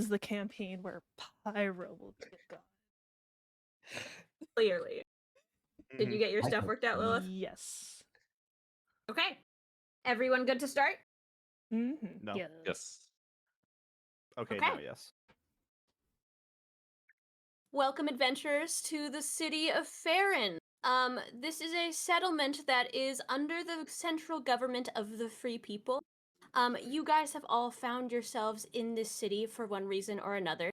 is the campaign where Pyro will be a god. Clearly. Did you get your stuff worked out, Lilith? Yes. Okay. Everyone good to start? Mm-hmm. No. Yes. Okay, Okay. now yes. Welcome, adventurers, to the city of Farron. This is a settlement that is under the central government of the Free People. You guys have all found yourselves in this city for one reason or another.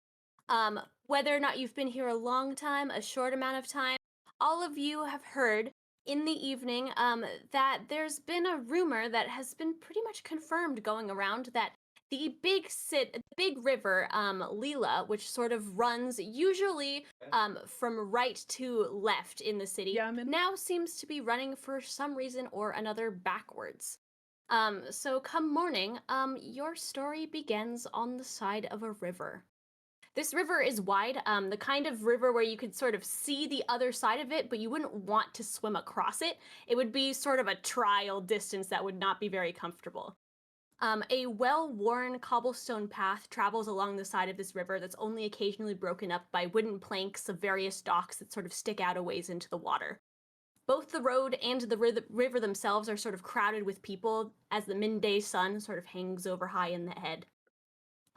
Whether or not you've been here a long time, a short amount of time, all of you have heard in the evening that there's been a rumor that has been pretty much confirmed going around that the big river, Lila, which sort of runs usually from right to left in the city, now seems to be running for some reason or another backwards. So come morning, your story begins on the side of a river. This river is wide, the kind of river where you could sort of see the other side of it, but you wouldn't want to swim across it. It would be sort of a trial distance that would not be very comfortable. A well-worn cobblestone path travels along the side of this river that's only occasionally broken up by wooden planks of various docks that sort of stick out a ways into the water. Both the road and the river themselves are sort of crowded with people as the midday sun sort of hangs over high in the head.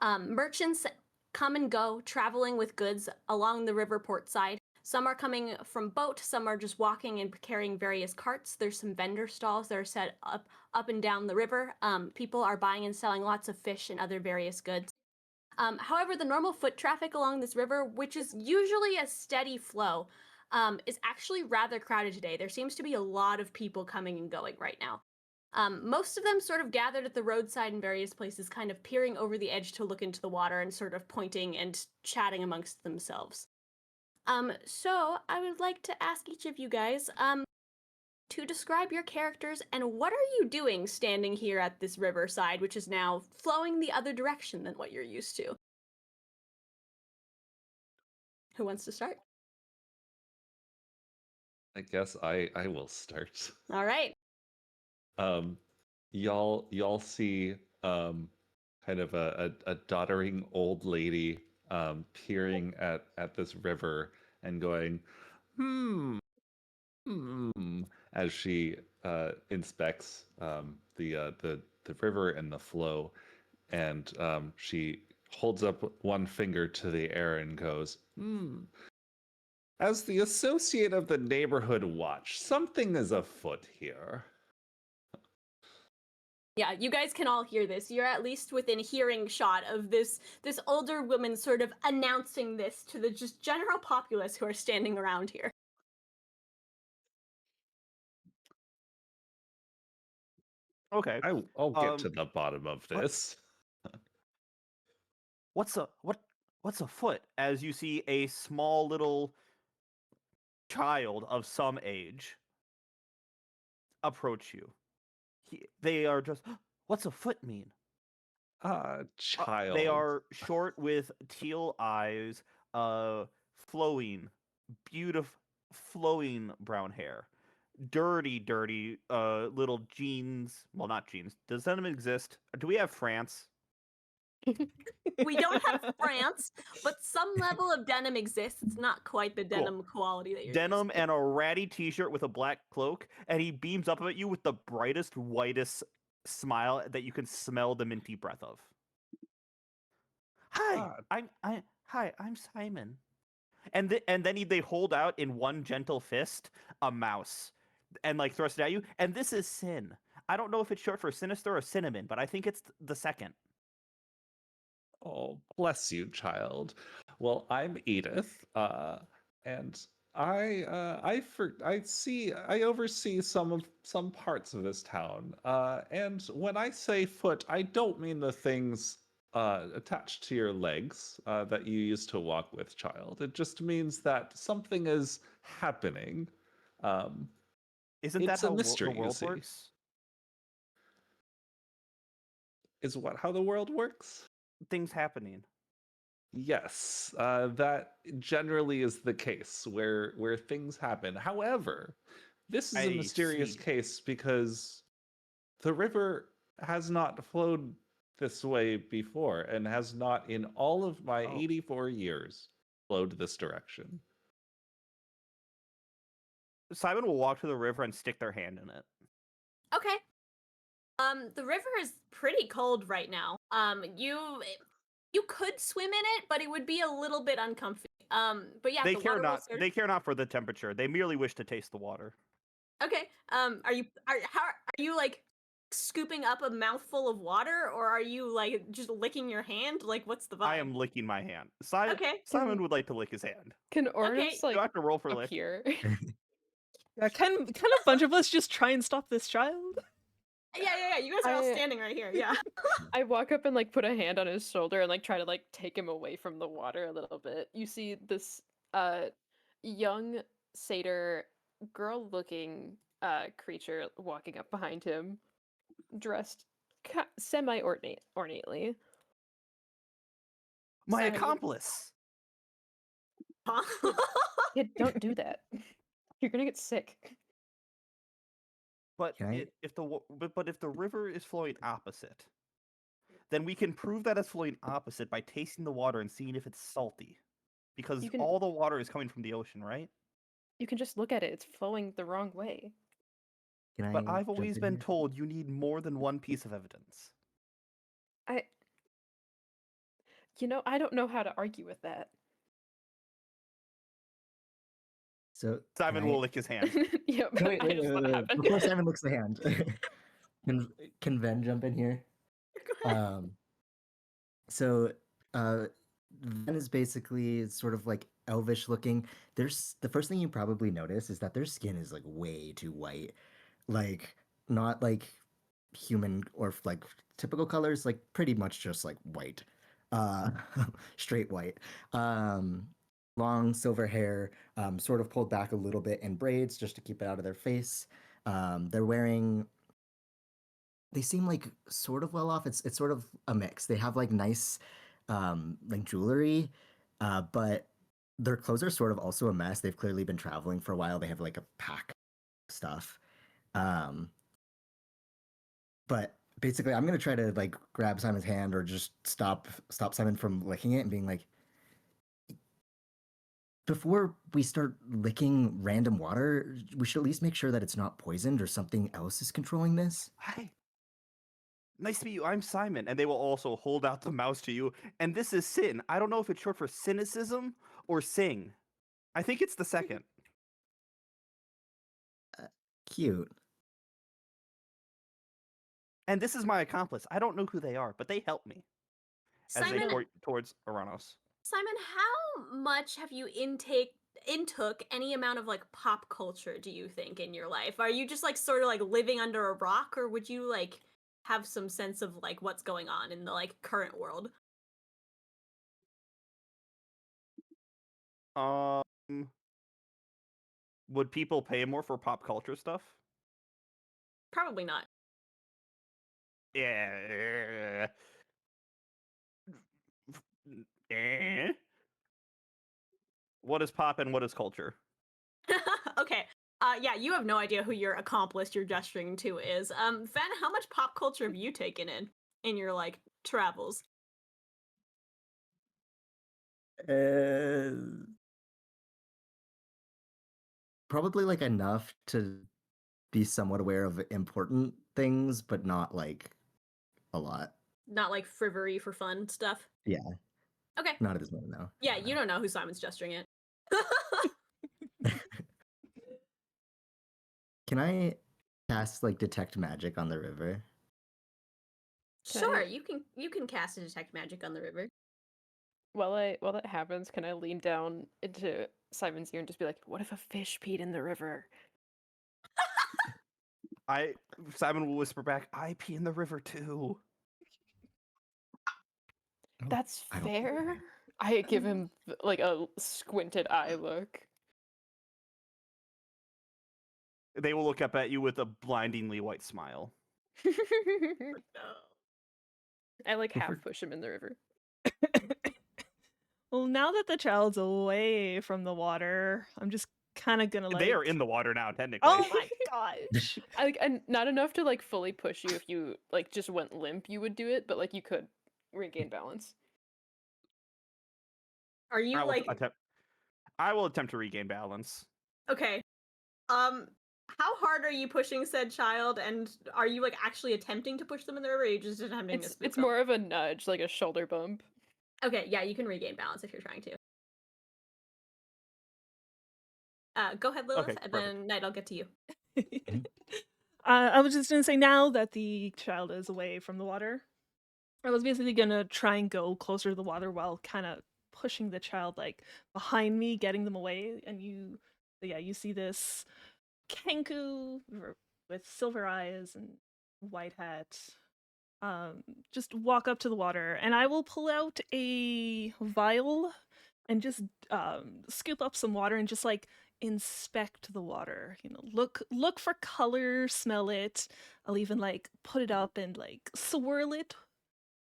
Merchants come and go, traveling with goods along the river port side. Some are coming from boat, some are just walking and carrying various carts. There's some vendor stalls that are set up and down the river. People are buying and selling lots of fish and other various goods. However, the normal foot traffic along this river, which is usually a steady flow, is actually rather crowded today. There seems to be a lot of people coming and going right now. Most of them sort of gathered at the roadside in various places, kind of peering over the edge to look into the water and sort of pointing and chatting amongst themselves. So I would like to ask each of you guys, to describe your characters and what are you doing standing here at this riverside, which is now flowing the other direction than what you're used to? Who wants to start? I guess I will start. All right. Y'all see kind of a doddering old lady peering at this river and going, as she inspects the river and the flow, and she holds up one finger to the air and goes, As the associate of the neighborhood watch, something is afoot here. Yeah, you guys can all hear this. You're at least within hearing shot of this older woman sort of announcing this to the just general populace who are standing around here. Okay. I'll get to the bottom of this. What's afoot? As you see a small little child of some age approach you. They are just, what's afoot mean? Child. They are short with teal eyes, flowing, beautiful, flowing brown hair. Dirty little jeans. Well, not jeans. Does denim exist? Do we have France? We don't have France, but some level of denim exists. It's not quite the denim quality that you're Denim used to. and a ratty t-shirt with a black cloak, and he beams up at you with the brightest, whitest smile that you can smell the minty breath of. Hi, I'm Simon. And then they hold out in one gentle fist a mouse and like thrust it at you. And this is Sin. I don't know if it's short for sinister or cinnamon, but I think it's the second. Oh, bless you, child. Well, I'm Edith, and I oversee some parts of this town. And when I say foot, I don't mean the things attached to your legs that you used to walk with, child. It just means that something is happening. Isn't that It's a how mystery, the you world see. works? Is what how the world works? Things happening. Yes, that generally is the case where things happen. However, this is a mysterious case because the river has not flowed this way before and has not in all of my Oh. 84 years flowed this direction. Simon will walk to the river and stick their hand in it. Okay. The river is pretty cold right now. You could swim in it, but it would be a little bit uncomfy. But yeah, They the care water will not. They care not for the temperature. They merely wish to taste the water. Okay. Are you like scooping up a mouthful of water, or are you like just licking your hand? Like, what's the vibe? I am licking my hand. Simon, Okay. Simon would like to lick his hand. Can Ouronos Okay. Do I like have to roll for lick? appear? Yeah, can a bunch of us just try and stop this child? Yeah. You guys are all standing right here. Yeah. I walk up and like put a hand on his shoulder and like try to like take him away from the water a little bit. You see this young satyr girl looking creature walking up behind him, dressed semi ornately. My Simon, accomplice. Huh? Yeah, don't do that. You're gonna get sick. But Can I- but if the river is flowing opposite, then we can prove that it's flowing opposite by tasting the water and seeing if it's salty, because You can- all the water is coming from the ocean, right? You can just look at it. It's flowing the wrong way. Can But I I've jump always in been here? told you need more than one piece of evidence. I don't know how to argue with that. So Simon can I- will lick his hand. Yeah, No, wait, I wait, just wait, let wait, it wait. happen. Before Simon looks the hand, can can Ven jump in here? Go ahead. So Ven is basically sort of like elvish looking. There's the first thing you probably notice is that their skin is like way too white, like not like human or like typical colors, like pretty much just like white, uh, straight white. Long silver hair, sort of pulled back a little bit in braids just to keep it out of their face. They're wearing. They seem like sort of well off. It's sort of a mix. They have like nice, like jewelry, but their clothes are sort of also a mess. They've clearly been traveling for a while. They have like a pack of stuff. But basically, I'm gonna try to like grab Simon's hand or just stop Simon from licking it and being like, before we start licking random water, we should at least make sure that it's not poisoned or something else is controlling this. Hi. Nice to meet you. I'm Simon. And they will also hold out the mouse to you. And this is Sin. I don't know if it's short for cynicism or sing. I think it's the second. Cute. And this is my accomplice. I don't know who they are, but they help me as they Simon, point towards Ouronos. Simon, how much have you intook any amount of like pop culture, do you think, in your life? Are you just like sort of like living under a rock, or would you like have some sense of like what's going on in the like current world? Would people pay more for pop culture stuff? Probably not. Yeah. What is pop and what is culture? Okay. Yeah, you have no idea who your accomplice you're gesturing to is. Fen, how much pop culture have you taken in your like travels? Probably like enough to be somewhat aware of important things, but not like a lot. Not like frivolory for fun stuff. Yeah. Okay. Not at this moment, no. Yeah, you don't know who Simon's gesturing at. Can I cast like detect magic on the river? Sure, Okay. you can cast a detect magic on the river. While that happens, can I lean down into Simon's ear and just be like, "What if a fish peed in the river?" Simon will whisper back, I pee in the river too. That's I don't believe fair. you. I give him like a squinted eye look. They will look up at you with a blindingly white smile. I like If half we're- push him in the river. Well, now that the child's away from the water, I'm just kind of gonna like. They are in the water now, technically. Oh My gosh. And not enough to like fully push you. If you like just went limp, you would do it, but like you could regain balance. Are you like I will attempt to regain balance. okay? How hard are you pushing said child, and are you like actually attempting to push them in the river, or are you just attempting to spook It's them? more of a nudge, like a shoulder bump. Okay, yeah, you can regain balance if you're trying to. Go ahead, Lilith, Okay, and perfect. then Knight, I'll get to you. I was just gonna say, now that the child is away from the water, I was basically gonna try and go closer to the water while kind of pushing the child like behind me, getting them away. And you see this Kenku with silver eyes and white hat, just walk up to the water, and I will pull out a vial and just scoop up some water and just like inspect the water. Look for color, smell it. I'll even like put it up and like swirl it,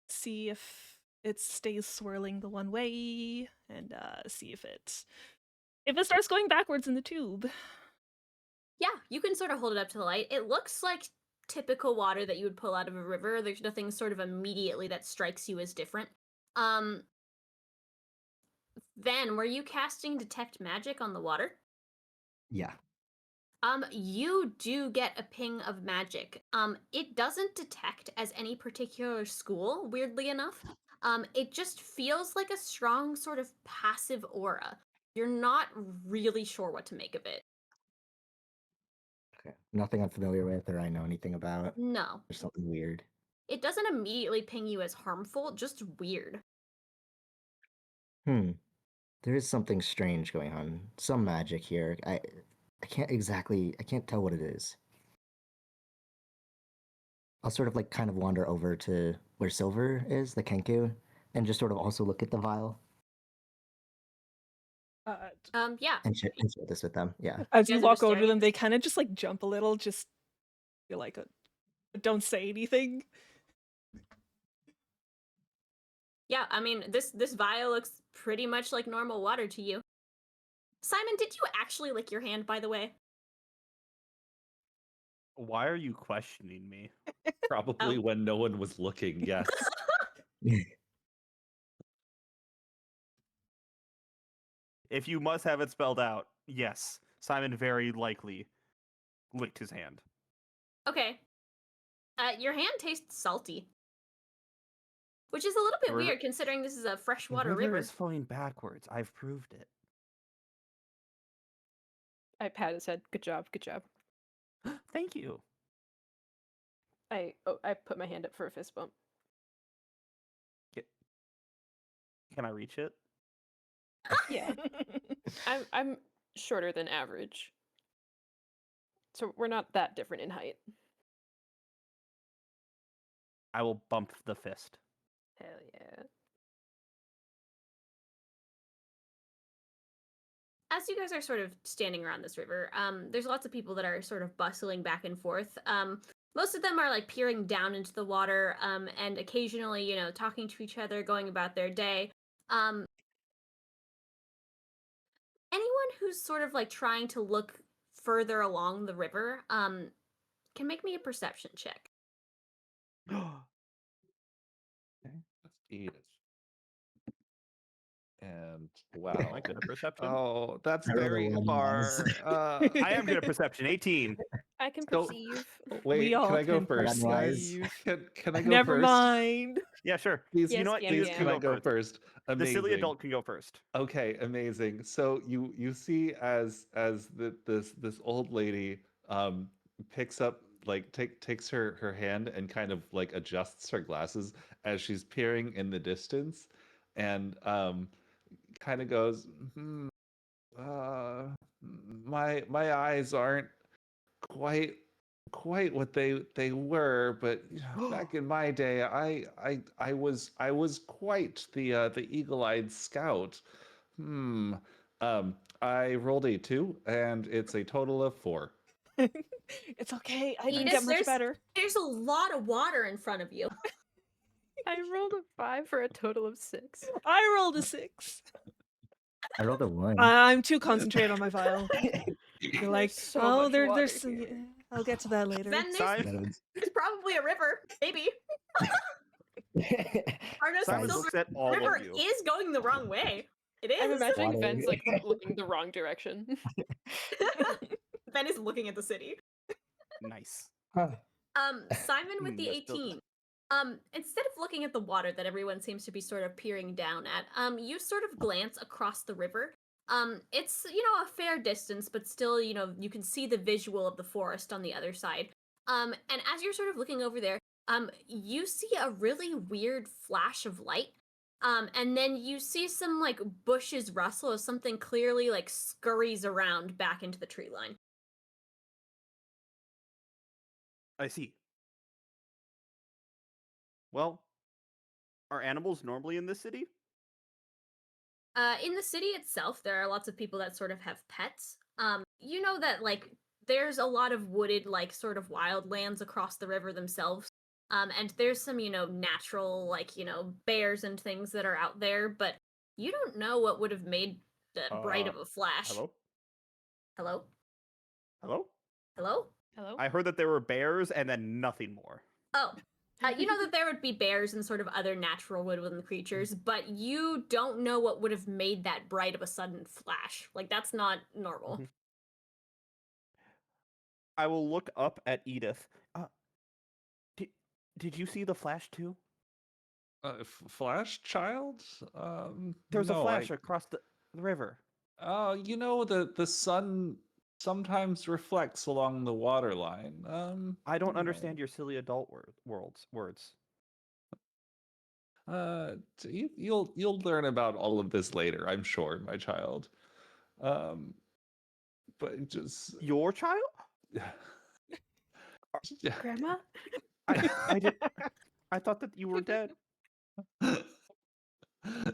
see if it stays swirling the one way, and see if it starts going backwards in the tube. Yeah, you can sort of hold it up to the light. It looks like typical water that you would pull out of a river. There's nothing sort of immediately that strikes you as different. Then, were you casting detect magic on the water? Yeah. You do get a ping of magic. It doesn't detect as any particular school, weirdly enough. It just feels like a strong sort of passive aura. You're not really sure what to make of it. Okay. Nothing I'm familiar with or I know anything about. No. There's something weird. It doesn't immediately ping you as harmful, just weird. There is something strange going on. Some magic here. I can't tell what it is. I'll sort of like kind of wander over to where Silver is, the Kenku, and just sort of also look at the vial Yeah. and share this with them. Yeah. As You you guys are walk just over to staring them, at they kind of just like jump a little, just feel like don't say anything. Yeah, I mean, this vial looks pretty much like normal water to you. Simon, did you actually lick your hand, by the way? Why are you questioning me? Probably Oh. when no one was looking, yes. If you must have it spelled out, yes, Simon very likely licked his hand. Okay. Your hand tastes salty. Which is a little bit The river- weird considering this is a freshwater the river river. is flowing backwards. I've proved it. I pat his head. Good job. Good job. Thank you. I put my hand up for a fist bump. Can I reach it? Yeah. I'm shorter than average. So we're not that different in height. I will bump the fist. Hell yeah. As you guys are sort of standing around this river, there's lots of people that are sort of bustling back and forth. Most of them are like peering down into the water, and occasionally, talking to each other, going about their day. Anyone who's sort of like trying to look further along the river, can make me a perception check. Okay, that's Edith. And wow. Am I good at perception? Oh, that's I rolled a very 1, far. I am good at perception. 18. I can So- perceive. Wait, We can all I go can first, guys? perceive. Can I go Never first? mind. Yeah, sure. Please, You Yes, know what? Gam Please Gam. can I go first? The Amazing. silly adult can go first. Okay, amazing. So you see as this old lady picks up like takes her hand and kind of like adjusts her glasses as she's peering in the distance, and kind of goes, my eyes aren't quite what they were, but back in my day, I was quite the eagle-eyed scout. I rolled a 2, and it's a total of 4. It's okay. I didn't Edith, get much better. There's a lot of water in front of you. I rolled a 5 for a total of 6. I rolled a 6. I rolled a 1. I'm too concentrated on my vial. You're like, so oh, much water there's. here." Yeah, I'll get to that later. Then Simon, there's probably a river, maybe. Arnos, Simon the looks at all river of you. is going the wrong way. It I'm is. imagining Water. Ven's like looking the wrong direction. Ben is looking at the city. Nice. Simon with the That's still good. 18. Instead of looking at the water that everyone seems to be sort of peering down at, you sort of glance across the river. It's, a fair distance, but still, you can see the visual of the forest on the other side. And as you're sort of looking over there, you see a really weird flash of light. And then you see some like bushes rustle as something clearly like scurries around back into the tree line. I see. Well, are animals normally in this city? In the city itself, there are lots of people that sort of have pets. You know that like there's a lot of wooded, like sort of wildlands across the river themselves. And there's some, natural, like, bears and things that are out there, but you don't know what would have made that bright of a flash. Hello? Hello? Hello? Hello? Hello? I heard that there were bears and then nothing more. Oh, you know that there would be bears and sort of other natural woodland creatures, but you don't know what would have made that bright of a sudden flash. Like, that's not normal. Mhm. I will look up at Edith. Did you see the flash too? Flash child? There's a no, flash across the river. The sun sometimes reflects along the water line. I don't no. understand your silly adult words. You'll learn about all of this later, I'm sure, my child. But just Your child? yeah. Grandma? I did. I thought that you were dead.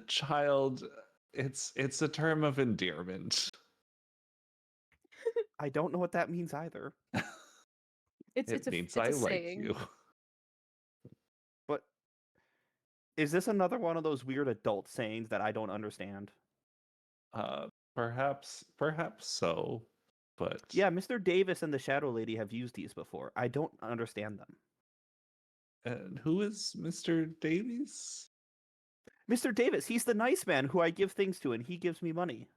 Child, it's a term of endearment. I don't know what that means either. It's means a I like saying. you. But is this another one of those weird adult sayings that I don't understand? Perhaps so, but Yeah, Mr. Davis and the Shadow Lady have used these before. I don't understand them. And who is Mr. Davies? Mr. Davis, he's the nice man who I give things to and he gives me money.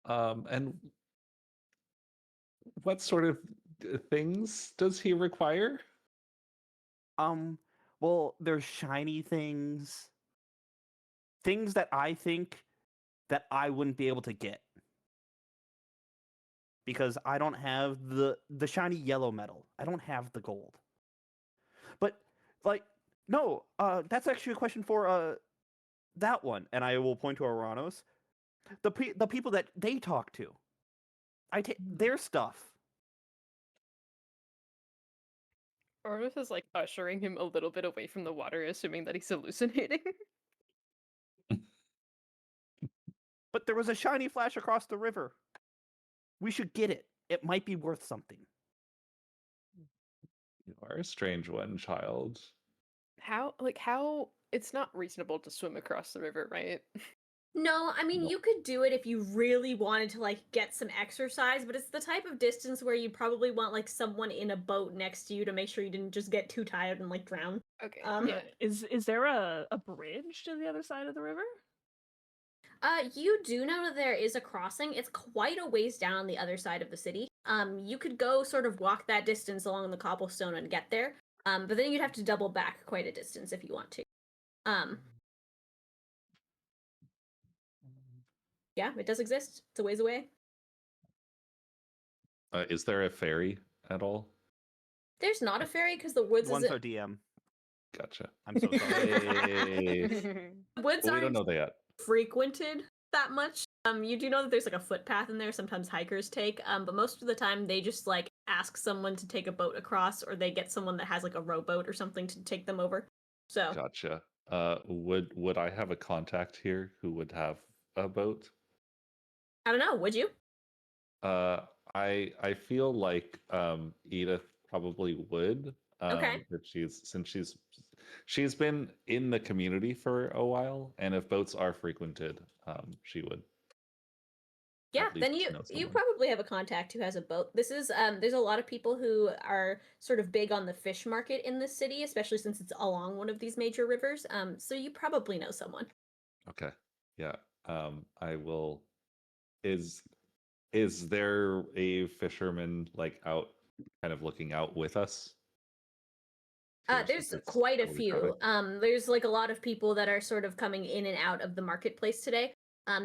And what sort of things does he require? Well, there's shiny things. Things that I think that I wouldn't be able to get. Because I don't have the shiny yellow metal. I don't have the gold. But like no, that's actually a question for that one, and I will point to Ouronos. The people that they talk to. I take their stuff. Ouronos is like ushering him a little bit away from the water, assuming that he's hallucinating. But there was a shiny flash across the river. We should get it. It might be worth something. You are a strange one, child. How it's not reasonable to swim across the river, right? No, I mean, No. you could do it if you really wanted to, like, get some exercise, but it's the type of distance where you'd probably want, like, someone in a boat next to you to make sure you didn't just get too tired and, like, drown. Okay. Yeah. Is there a bridge to the other side of the river? You do know that there is a crossing. It's quite a ways down on the other side of the city. You could go sort of walk that distance along the cobblestone and get there. But then you'd have to double back quite a distance if you want to. Yeah, it does exist. It's a ways away. Is there a ferry at all? There's not a ferry because the woods One's isn't. our DM. Gotcha. I'm so sorry. Hey. Woods Well, we aren't don't know that yet. frequented that much. You do know that there's like a footpath in there sometimes hikers take, but most of the time they just like ask someone to take a boat across, or they get someone that has like a rowboat or something to take them over. So Gotcha. Would I have a contact here who would have a boat? I don't know, would you? I feel like Edith probably would. Okay. But since she's She's been in the community for a while, and if boats are frequented, she would Yeah, at least then you know you someone. probably have a contact who has a boat. This is there's a lot of people who are sort of big on the fish market in the city, especially since it's along one of these major rivers. So you probably know someone. Okay. Yeah. I will. Is is there a fisherman like out, kind of looking out with us? Here, since There's it's quite a heavily crowded. few. There's like a lot of people that are sort of coming in and out of the marketplace today.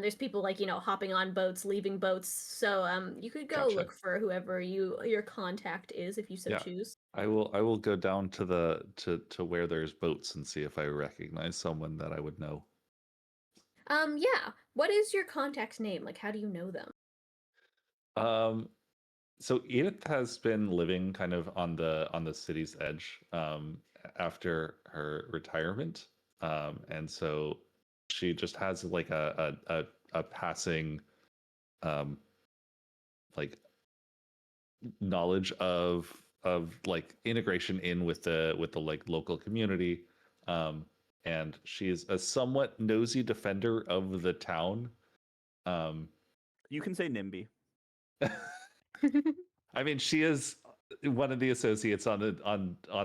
There's people like, hopping on boats, leaving boats. So you could go Gotcha. look for whoever your contact is if you so Yeah. choose. I will go down to the to where there's boats and see if I recognize someone that I would know. Yeah. What is your contact's name? Like, how do you know them? Um, so Edith has been living kind of on the city's edge after her retirement, and so she just has like a passing um, like knowledge of like integration in with the like local community, and she's a somewhat nosy defender of the town. um You can say NIMBY. I mean, she is one of the associates on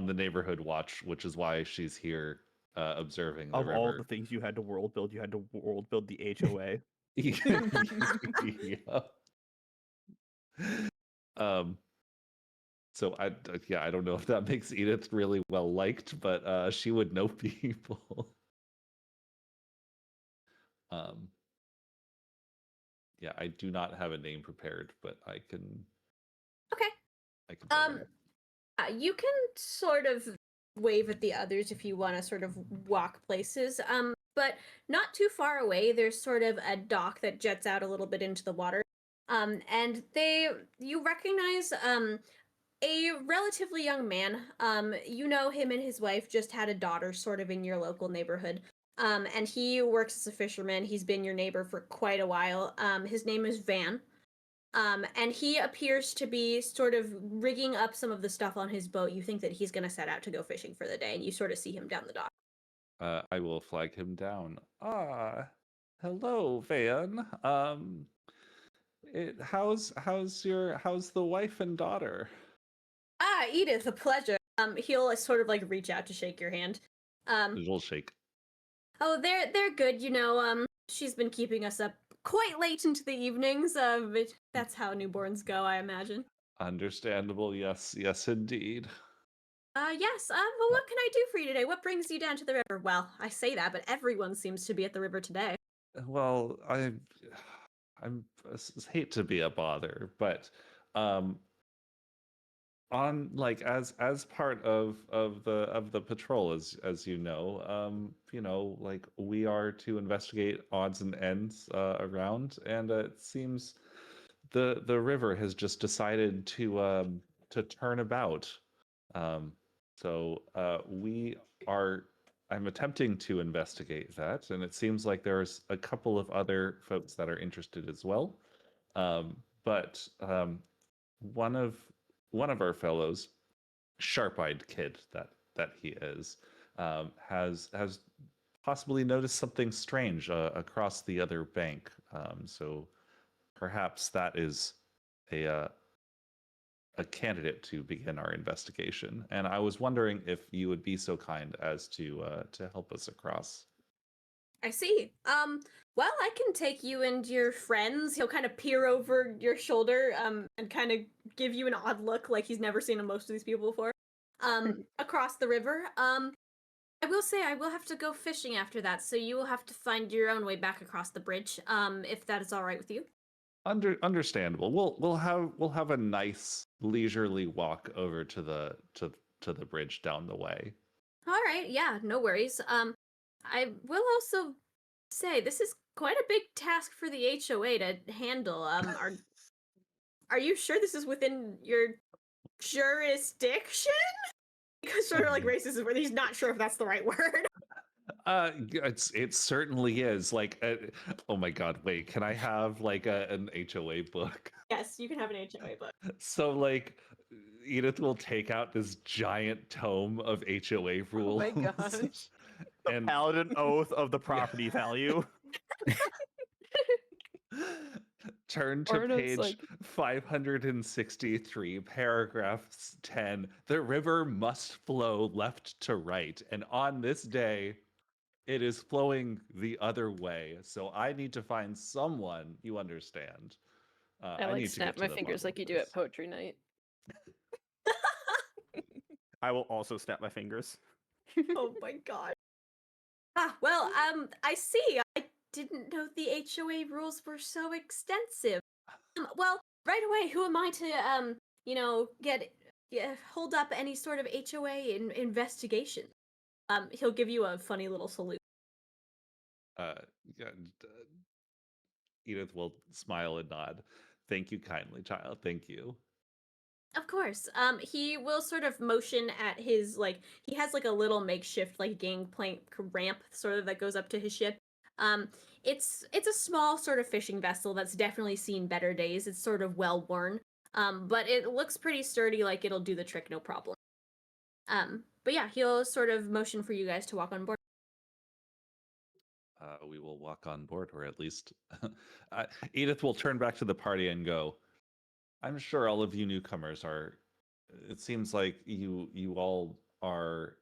the neighborhood watch, which is why she's here observing the Of all the river. things you had to world build, you had to world build the HOA. Yeah. um So yeah, I don't know if that makes Edith really well liked, but she would know people. um, yeah, I do not have a name prepared, but I can Okay. tell Um, you. you can sort of wave at the others if you want to sort of walk places. But not too far away, there's sort of a dock that jets out a little bit into the water. And you recognize a relatively young man. You know him and his wife just had a daughter sort of in your local neighborhood. And he works as a fisherman. He's been your neighbor for quite a while. His name is Van. And he appears to be sort of rigging up some of the stuff on his boat. You think that he's going to set out to go fishing for the day, and you sort of see him down the dock. I will flag him down. Ah, hello, Van. How's the wife and daughter? Ah, Edith, a pleasure. He'll sort of like reach out to shake your hand. Little shake. Oh, they're good. She's been keeping us up quite late into the evenings. But that's how newborns go, I imagine. Understandable. Yes, yes, indeed. Yes. Well, what can I do for you today? What brings you down to the river? Well, I say that, but everyone seems to be at the river today. Well, I'm hate to be a bother, but um, on like as part of the patrol, as you know, like we are to investigate odds and ends around, and it seems the river has just decided to turn about. We are I'm attempting to investigate that, and it seems like there's a couple of other folks that are interested as well. But one of one of our fellows, sharp-eyed kid that he is, has possibly noticed something strange across the other bank. So perhaps that is a a candidate to begin our investigation. And I was wondering if you would be so kind as to help us across. I see. Well, I can take you and your friends. He'll kind of peer over your shoulder, and kind of give you an odd look, like he's never seen most of these people before. Across the river. I will say I will have to go fishing after that, so you will have to find your own way back across the bridge. If that is all right with you. Understandable. We'll have a nice leisurely walk over to the bridge down the way. All right, yeah, no worries. I will also say this is quite a big task for the HOA to handle. Are you sure this is within your jurisdiction? Because sort of like raises where he's not sure if that's the right word. It certainly is. Like, oh my God, wait, can I have like an HOA book? Yes, you can have an HOA book. So like Edith will take out this giant tome of HOA rules. Oh my gosh. The and paladin oath of the property value. turn to Ouronos, page like- 563, paragraph 10. The river must flow left to right, and on this day, it is flowing the other way. So I need to find someone, you understand. I need like to snap get to my the fingers bottom like of you do this. at poetry night. I will also snap my fingers. Oh my god. Ah, well, I see. I didn't know the HOA rules were so extensive. Well, right away, who am I to, hold up any sort of HOA investigation? He'll give you a funny little salute. Yeah, Edith will smile and nod. Thank you kindly, child. Thank you. Of course. He will sort of motion at his he has like a little makeshift gangplank ramp sort of that goes up to his ship. It's a small sort of fishing vessel that's definitely seen better days. It's sort of well worn. But it looks pretty sturdy, like it'll do the trick no problem. But yeah, he'll sort of motion for you guys to walk on board. We will walk on board, or at least Edith will turn back to the party and go, I'm sure all of you newcomers are, it seems like you all are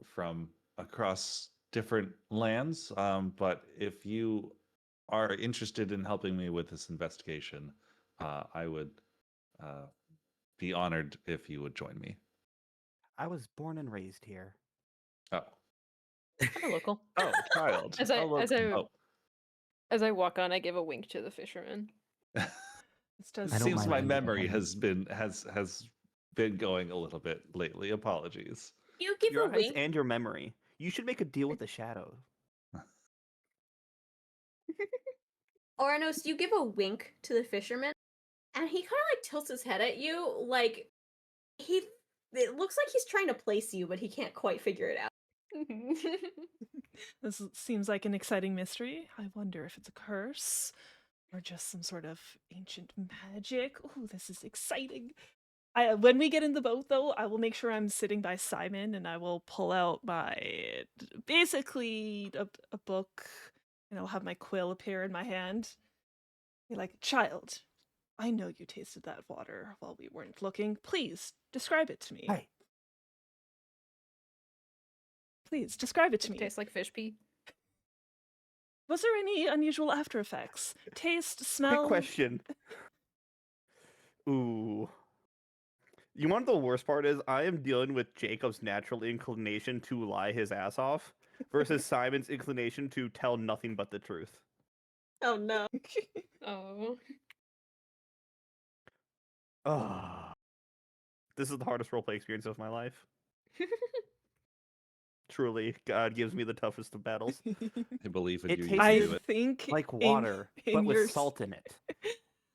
from across different lands, but if you are interested in helping me with this investigation, I would be honored if you would join me. I was born and raised here. Oh. I'm a local. Oh, child. As I- Oh, as I- oh. As I walk on, I give a wink to the fisherman. This does I don't Seems mind my winking at memory him. has been going a little bit lately. Apologies. You give Your a eyes wink. and your memory. You should make a deal with the shadow. Ouronos, you give a wink to the fisherman, and he kind of tilts his head at you, like it looks like he's trying to place you, but he can't quite figure it out. This seems like an exciting mystery. I wonder if it's a curse or just some sort of ancient magic. Ooh, this is exciting. When we get in the boat, though, I will make sure I'm sitting by Simon, and I will pull out basically a book, and I'll have my quill appear in my hand. Be like, child, I know you tasted that water while we weren't looking. Please, describe it to me. Hey. Please, describe it to me. Tastes like fish pee. Was there any unusual after effects? Taste, smell? Quick question. Ooh. You want the worst part is I am dealing with Jacob's natural inclination to lie his ass off versus Simon's inclination to tell nothing but the truth. Oh no. Oh. Ah. This is the hardest roleplay experience of my life. Truly, God gives me the toughest of battles. I believe in It you. You tastes can I do it. think Like in- water, but your with salt in it.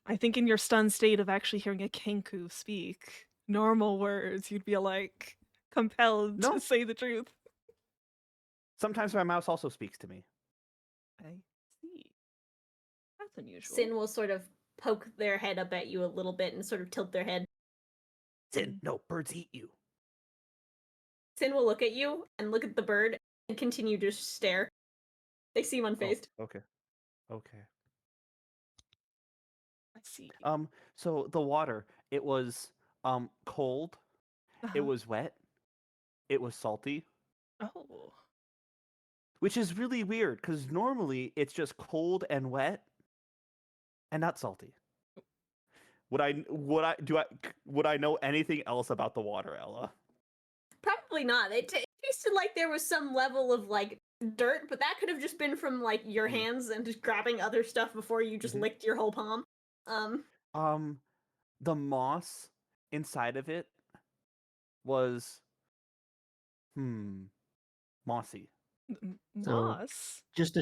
I think in your stunned state of actually hearing a Kenku speak normal words, you'd be like compelled No. to say the truth. Sometimes my mouse also speaks to me. I see. That's unusual. Sin will sort of poke their head up at you a little bit and sort of tilt their head. Sin, no, birds eat you. Sin will look at you and look at the bird and continue to stare. They seem unfazed. Oh, okay. Okay. I see. So the water, it was cold, it Uh-huh. was wet, it was salty, Oh. which is really weird because normally it's just cold and wet and not salty. Would I know anything else about the water, Ella? Probably not. It tasted like there was some level of dirt, but that could have just been from your hands and just grabbing other stuff before you just Mhm. licked your whole palm. The moss inside of it was mossy. So- Moss. Just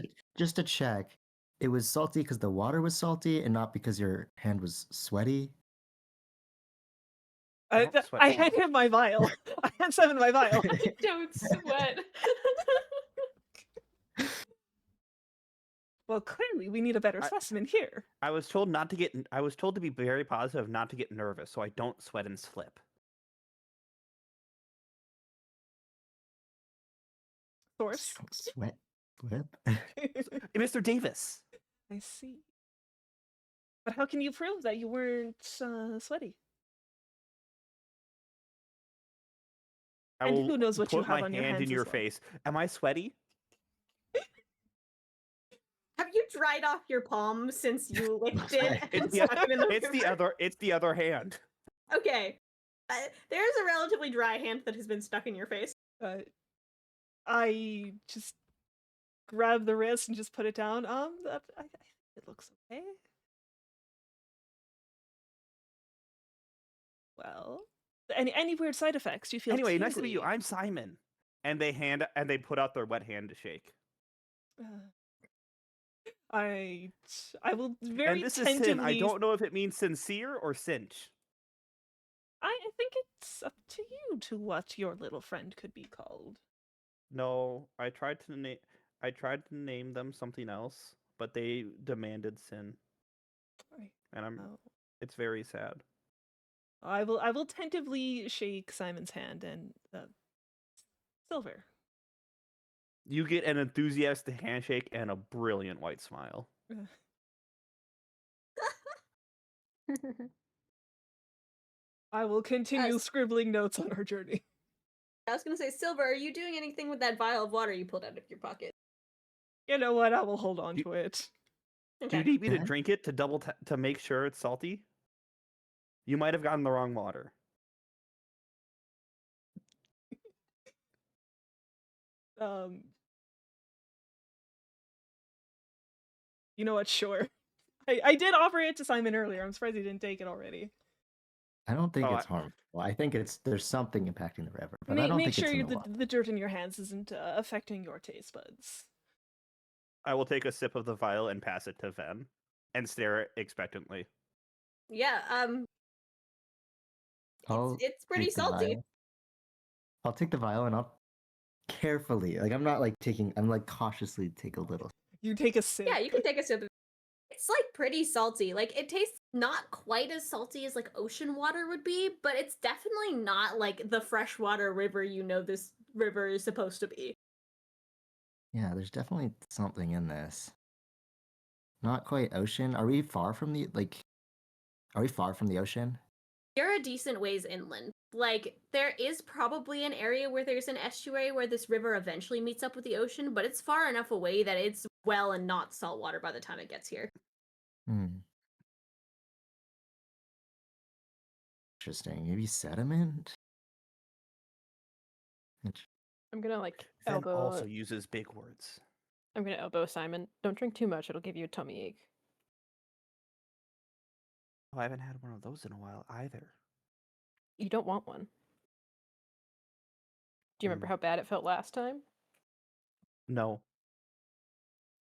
to check, it was salty because the water was salty and not because your hand was sweaty. I don't sweat I much. hand him my vial. I hand Simon my vial. I don't sweat. Well, clearly we need a better I- specimen here. I was told to be very positive, not to get nervous, so I don't sweat and slip. source. Sweat whip. Mr. Davis. I see. But how can you prove that you weren't sweaty? I And will who knows what you put have my on your hand hands in as your well. face. Am I sweaty? Have you dried off your palm since you licked it Right. and It's the, stuck it in the it's the river? other. It's the other hand. Okay. There's a relatively dry hand that has been stuck in your face. I just grab the wrist and just put it down. I think it looks okay. Well, any weird side effects? Do you feel Anyway, nice to meet you. tingly? I'm Simon. And they put out their wet hand to shake. I will very And this is Sin. I tentatively. don't know if it means sincere or cinch. I think it's up to you to what your little friend could be called. No, I tried to name them something else, but they demanded Sin, Right. and Oh. it's very sad. I will tentatively shake Simon's hand and Silver. You get an enthusiastic handshake and a brilliant white smile. I will continue Us. scribbling notes on our journey. I was gonna say, Silver, are you doing anything with that vial of water you pulled out of your pocket? You know what? I will hold on to it. Do you Okay. need me to Yeah. drink it to to make sure it's salty? You might have gotten the wrong water. You know what? Sure. I did offer it to Simon earlier. I'm surprised he didn't take it already. I don't think Oh, it's harmful. I think there's something impacting the river, but I Make, don't make think sure it's in the water. the dirt in your hands isn't affecting your taste buds. I will take a sip of the vial and pass it to Ven, and stare expectantly. Yeah, I'll it's pretty take the salty. vial. I'll take the vial and I'll carefully, like I'm not like taking, I'm like cautiously take a little. You take a sip. Yeah, you can take a sip of it. It's like pretty salty. Like it tastes not quite as salty as like ocean water would be, but it's definitely not like the freshwater river you know this river is supposed to be. Yeah, there's definitely something in this. Not quite ocean. Are we far from the Are we far from the ocean? You're a decent ways inland. Like there is probably an area where there's an estuary where this river eventually meets up with the ocean, but it's far enough away that it's well and not saltwater by the time it gets here. Interesting. Maybe sediment? I'm gonna like Ven elbow. also uses big words. I'm gonna elbow Simon. Don't drink too much; it'll give you a tummy ache. Oh, I haven't had one of those in a while either. You don't want one. Do you remember how bad it felt last time? No.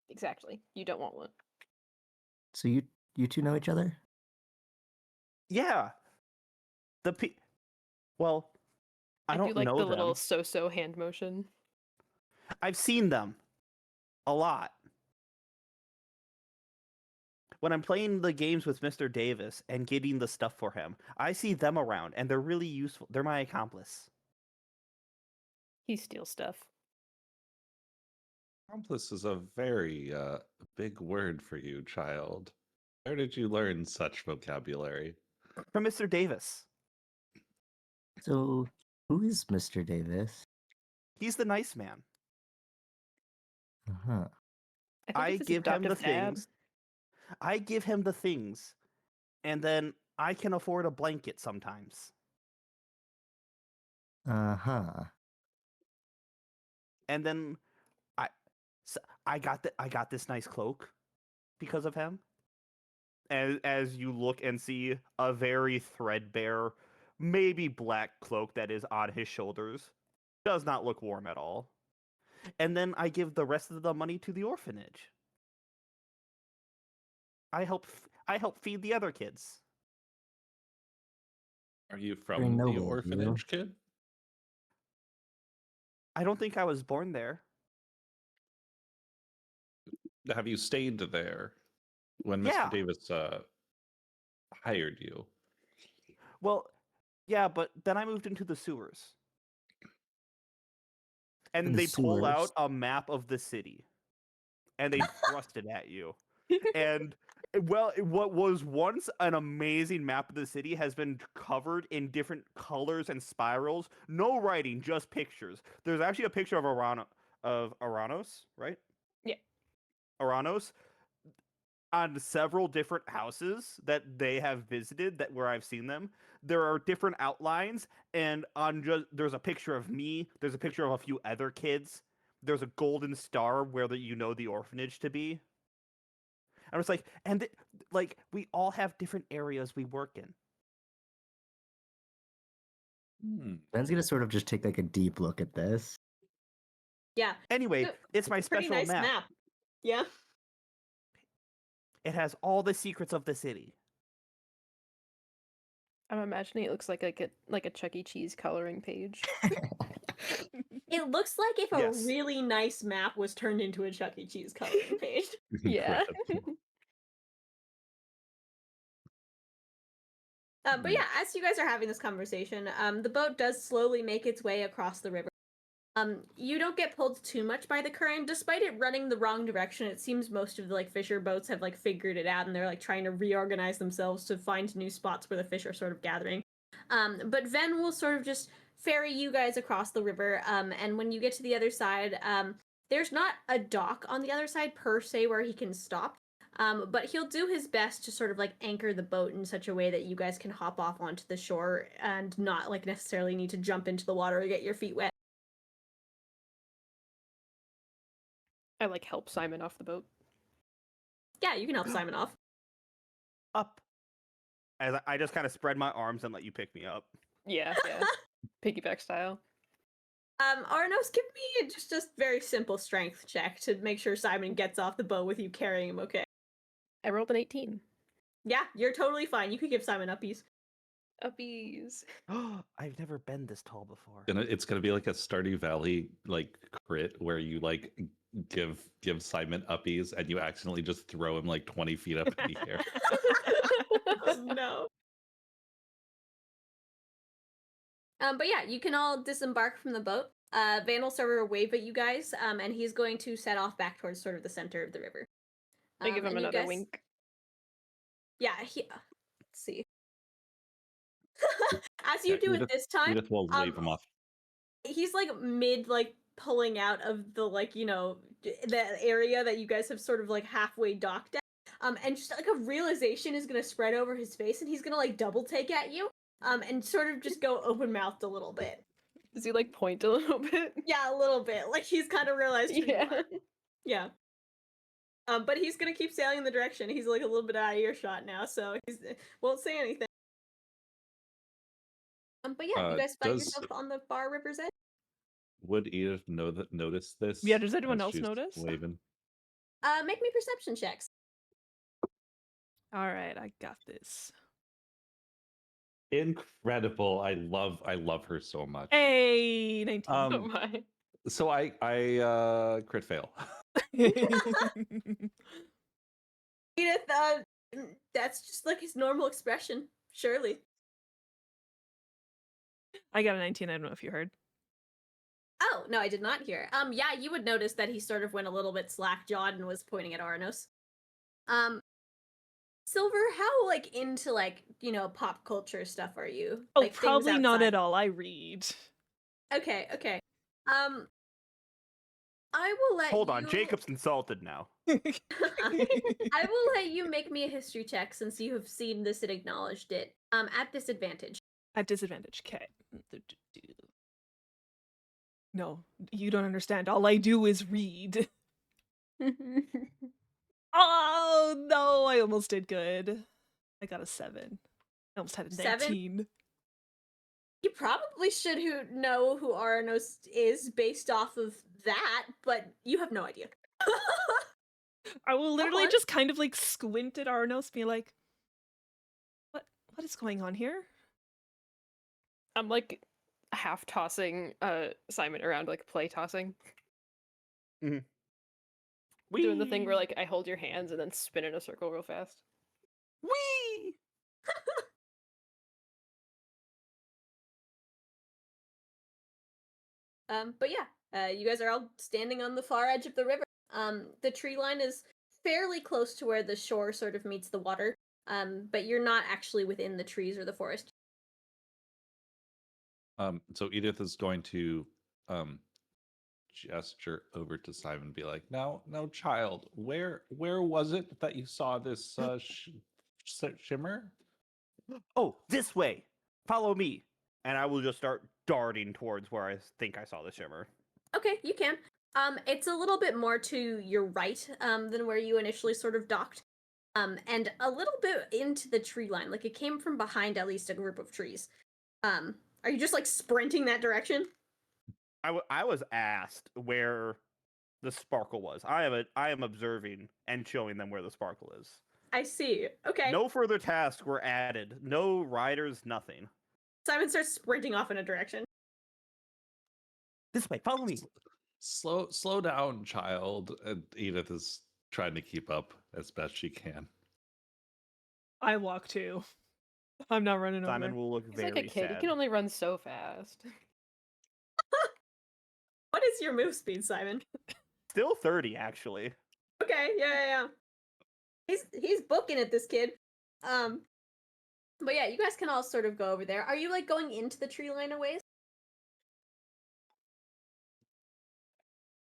Exactly. You don't want one. So you two know each other? Yeah. Well, I don't do like know the them. little so-so hand motion. I've seen them a lot. When I'm playing the games with Mr. Davis and getting the stuff for him, I see them around and they're really useful. They're my accomplice. He steals stuff. Accomplice is a very big word for you, child. Where did you learn such vocabulary? From Mr. Davis. So who is Mr. Davis? He's the nice man. Uh-huh. I think it's his give him the adoptive dad. things. I give him the things, and then I can afford a blanket sometimes. Uh-huh. And then I got this nice cloak because of him. As you look and see a very threadbare, maybe black cloak that is on his shoulders, does not look warm at all. And then I give the rest of the money to the orphanage. I help feed the other kids. Are you Very from the noble of you. orphanage, kid? I don't think I was born there. Have you stayed there when Yeah. Mr. Davis hired you? Well, yeah, but then I moved into the sewers. and And the they pull out sewers. a map of the city, and they thrust it at you. And well, what was once an amazing map of the city has been covered in different colors and spirals. No writing, just pictures. There's actually a picture of Ouronos, right? Yeah. Ouronos on several different houses that they have visited that where I've seen them. There are different outlines, and on just there's a picture of me. There's a picture of a few other kids. There's a golden star where the orphanage to be. I was like, and like we all have different areas we work in. Ben's gonna sort of just take like a deep look at this. Yeah. Anyway, So, it's my pretty special nice map. Yeah. It has all the secrets of the city. I'm imagining it looks like a Chuck E. Cheese coloring page. It looks like if a Yes. really nice map was turned into a Chuck E. Cheese coloring page. Yeah. Incredible. But yeah, as you guys are having this conversation, the boat does slowly make its way across the river. You don't get pulled too much by the current, despite it running the wrong direction. It seems most of the like fisher boats have like figured it out, and they're like trying to reorganize themselves to find new spots where the fish are sort of gathering. But Ven will sort of just ferry you guys across the river. And when you get to the other side, there's not a dock on the other side per se where he can stop. But he'll do his best to sort of like anchor the boat in such a way that you guys can hop off onto the shore and not like necessarily need to jump into the water or get your feet wet. I like help Simon off the boat. Yeah, you can help Simon off. Up. As I just kind of spread my arms and let you pick me up. Yeah, yeah. Piggyback style. Ouronos, give me just a very simple strength check to make sure Simon gets off the boat with you carrying him, okay? I rolled an 18. Yeah, you're totally fine. You could give Simon uppies. Uppies. I've never been this tall before. It's gonna be like a Stardew Valley like crit where you like give Simon uppies and you accidentally just throw him like 20 feet up in the air. Oh, no. But yeah, you can all disembark from the boat. Van will sort of wave at you guys, and he's going to set off back towards sort of the center of the river. I give him and you another guys- wink. Yeah, let's see. As you do it this time, Edith will wave him off. he's like mid like pulling out of the like the area that you guys have sort of like halfway docked at, and just like a realization is gonna spread over his face, and he's gonna like double take at you, and sort of just go open mouthed a little bit. Does he like point a little bit? Yeah, a little bit. Like he's kind of realized who you Yeah. are. Yeah. But he's gonna keep sailing in the direction. He's like a little bit out of earshot now, so he won't say anything. But yeah, you guys find yourself on the far river's edge. Would Edith notice this? Yeah, does anyone as else she's notice? Waving? Make me perception checks. All right, I got this. Incredible! I love her so much. Hey, 19. Oh my. So I crit fail. Edith, that's just like his normal expression. Surely. I got a 19. I don't know if you heard. Oh, no, I did not hear. Yeah, you would notice that he sort of went a little bit slack-jawed and was pointing at Ouronos. Silver, how, like, into, like, pop culture stuff are you? Oh, Like, things probably not outside- at all. I read. Okay. I will let Hold on, you- Jacob's insulted now. I will let you make me a history check since you have seen this and acknowledged it. At disadvantage. At disadvantage. Okay. No, you don't understand. All I do is read. Oh, no, I almost did good. I got a 7. I almost had a 7? 19. You probably should know who Ouronos is based off of that, but you have no idea. I will literally on. just kind of like squint at Ouronos, be like, what is going on here? I'm like half tossing Simon around, like play tossing. Doing the thing where like I hold your hands and then spin in a circle real fast. Whee! But yeah, You guys are all standing on the far edge of the river. The tree line is fairly close to where the shore sort of meets the water, but you're not actually within the trees or the forest. So Edith is going to gesture over to Simon and be like, now child, where was it that you saw this shimmer? Oh, this way. Follow me. And I will just start darting towards where I think I saw the shimmer. Okay, you can. It's a little bit more to your right than where you initially sort of docked, and a little bit into the tree line. Like it came from behind at least a group of trees. Are you just like sprinting that direction? I was asked where the sparkle was. I am observing and showing them where the sparkle is. I see. Okay. No further tasks were added. No riders, nothing. Simon starts sprinting off in a direction. This way, follow me. Slow down, child. And Edith is trying to keep up as best she can. I walk too. I'm not running Simon over. will look He's very like a kid. sad. He can only run so fast. What is your move speed, Simon? Still 30, actually. Okay, yeah. He's booking it, this kid. But yeah, you guys can all sort of go over there. Are you like going into the tree line a ways?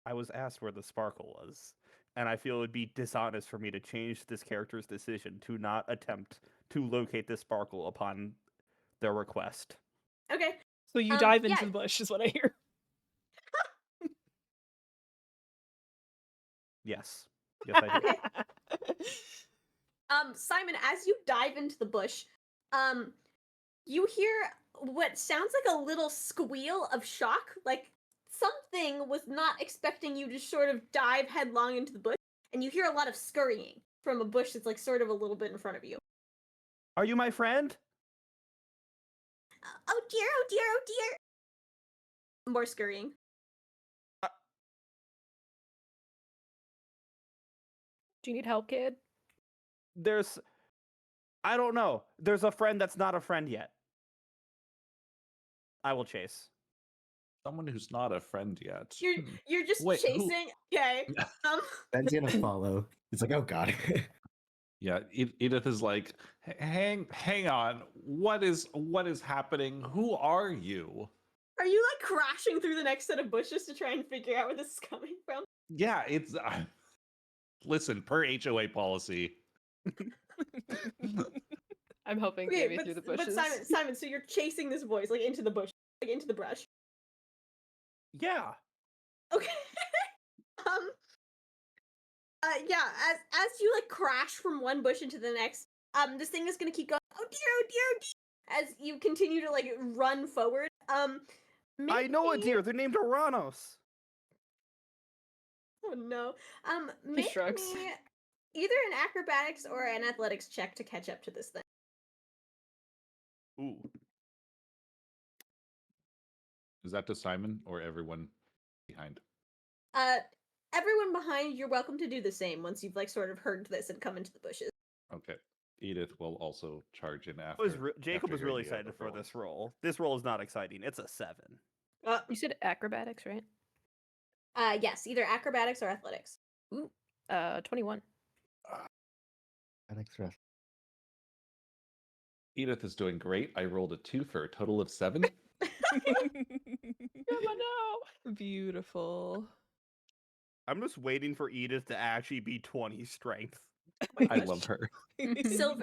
I was asked where the sparkle was, and I feel it would be dishonest for me to change this character's decision to not attempt to locate this sparkle upon their request. Okay. So you dive yeah. into the bush, is what I hear. Yes. Yes, I do. Okay. Simon, as you dive into the bush, you hear what sounds like a little squeal of shock, like something was not expecting you to sort of dive headlong into the bush, and you hear a lot of scurrying from a bush that's like sort of a little bit in front of you. Are you my friend? Oh dear, oh dear, oh dear. More scurrying. Do you need help, kid? I don't know. There's a friend that's not a friend yet. I will chase. Someone who's not a friend yet. You're just Wait, who- chasing. Okay. Ben's gonna follow. He's like, oh god. Yeah, Edith is like, hang on. What is happening? Who are you? Are you like crashing through the next set of bushes to try and figure out where this is coming from? Yeah, it's listen, per HOA policy. I'm hoping Okay, maybe through the bushes. but Simon, so you're chasing this voice like into the bush, like into the brush. Yeah. Okay. Yeah, as you like crash from one bush into the next, this thing is gonna keep going. Oh dear, oh dear, oh dear, as you continue to like run forward. I know a deer. They're named Ouronos. Oh no. He Make shrugs. me either an acrobatics or an athletics check to catch up to this thing. Ooh. Is that to Simon or everyone behind? Everyone behind, you're welcome to do the same once you've like sort of heard this and come into the bushes. Okay. Edith will also charge in after. Jacob after was really hearing the excited for other this roll. This roll is not exciting. It's a 7. You said acrobatics, right? Yes, either acrobatics or athletics. Ooh, 21. Edith is doing great. I rolled a 2 for a total of 7. No. Beautiful. I'm just waiting for Edith to actually be 20 strength. I love her.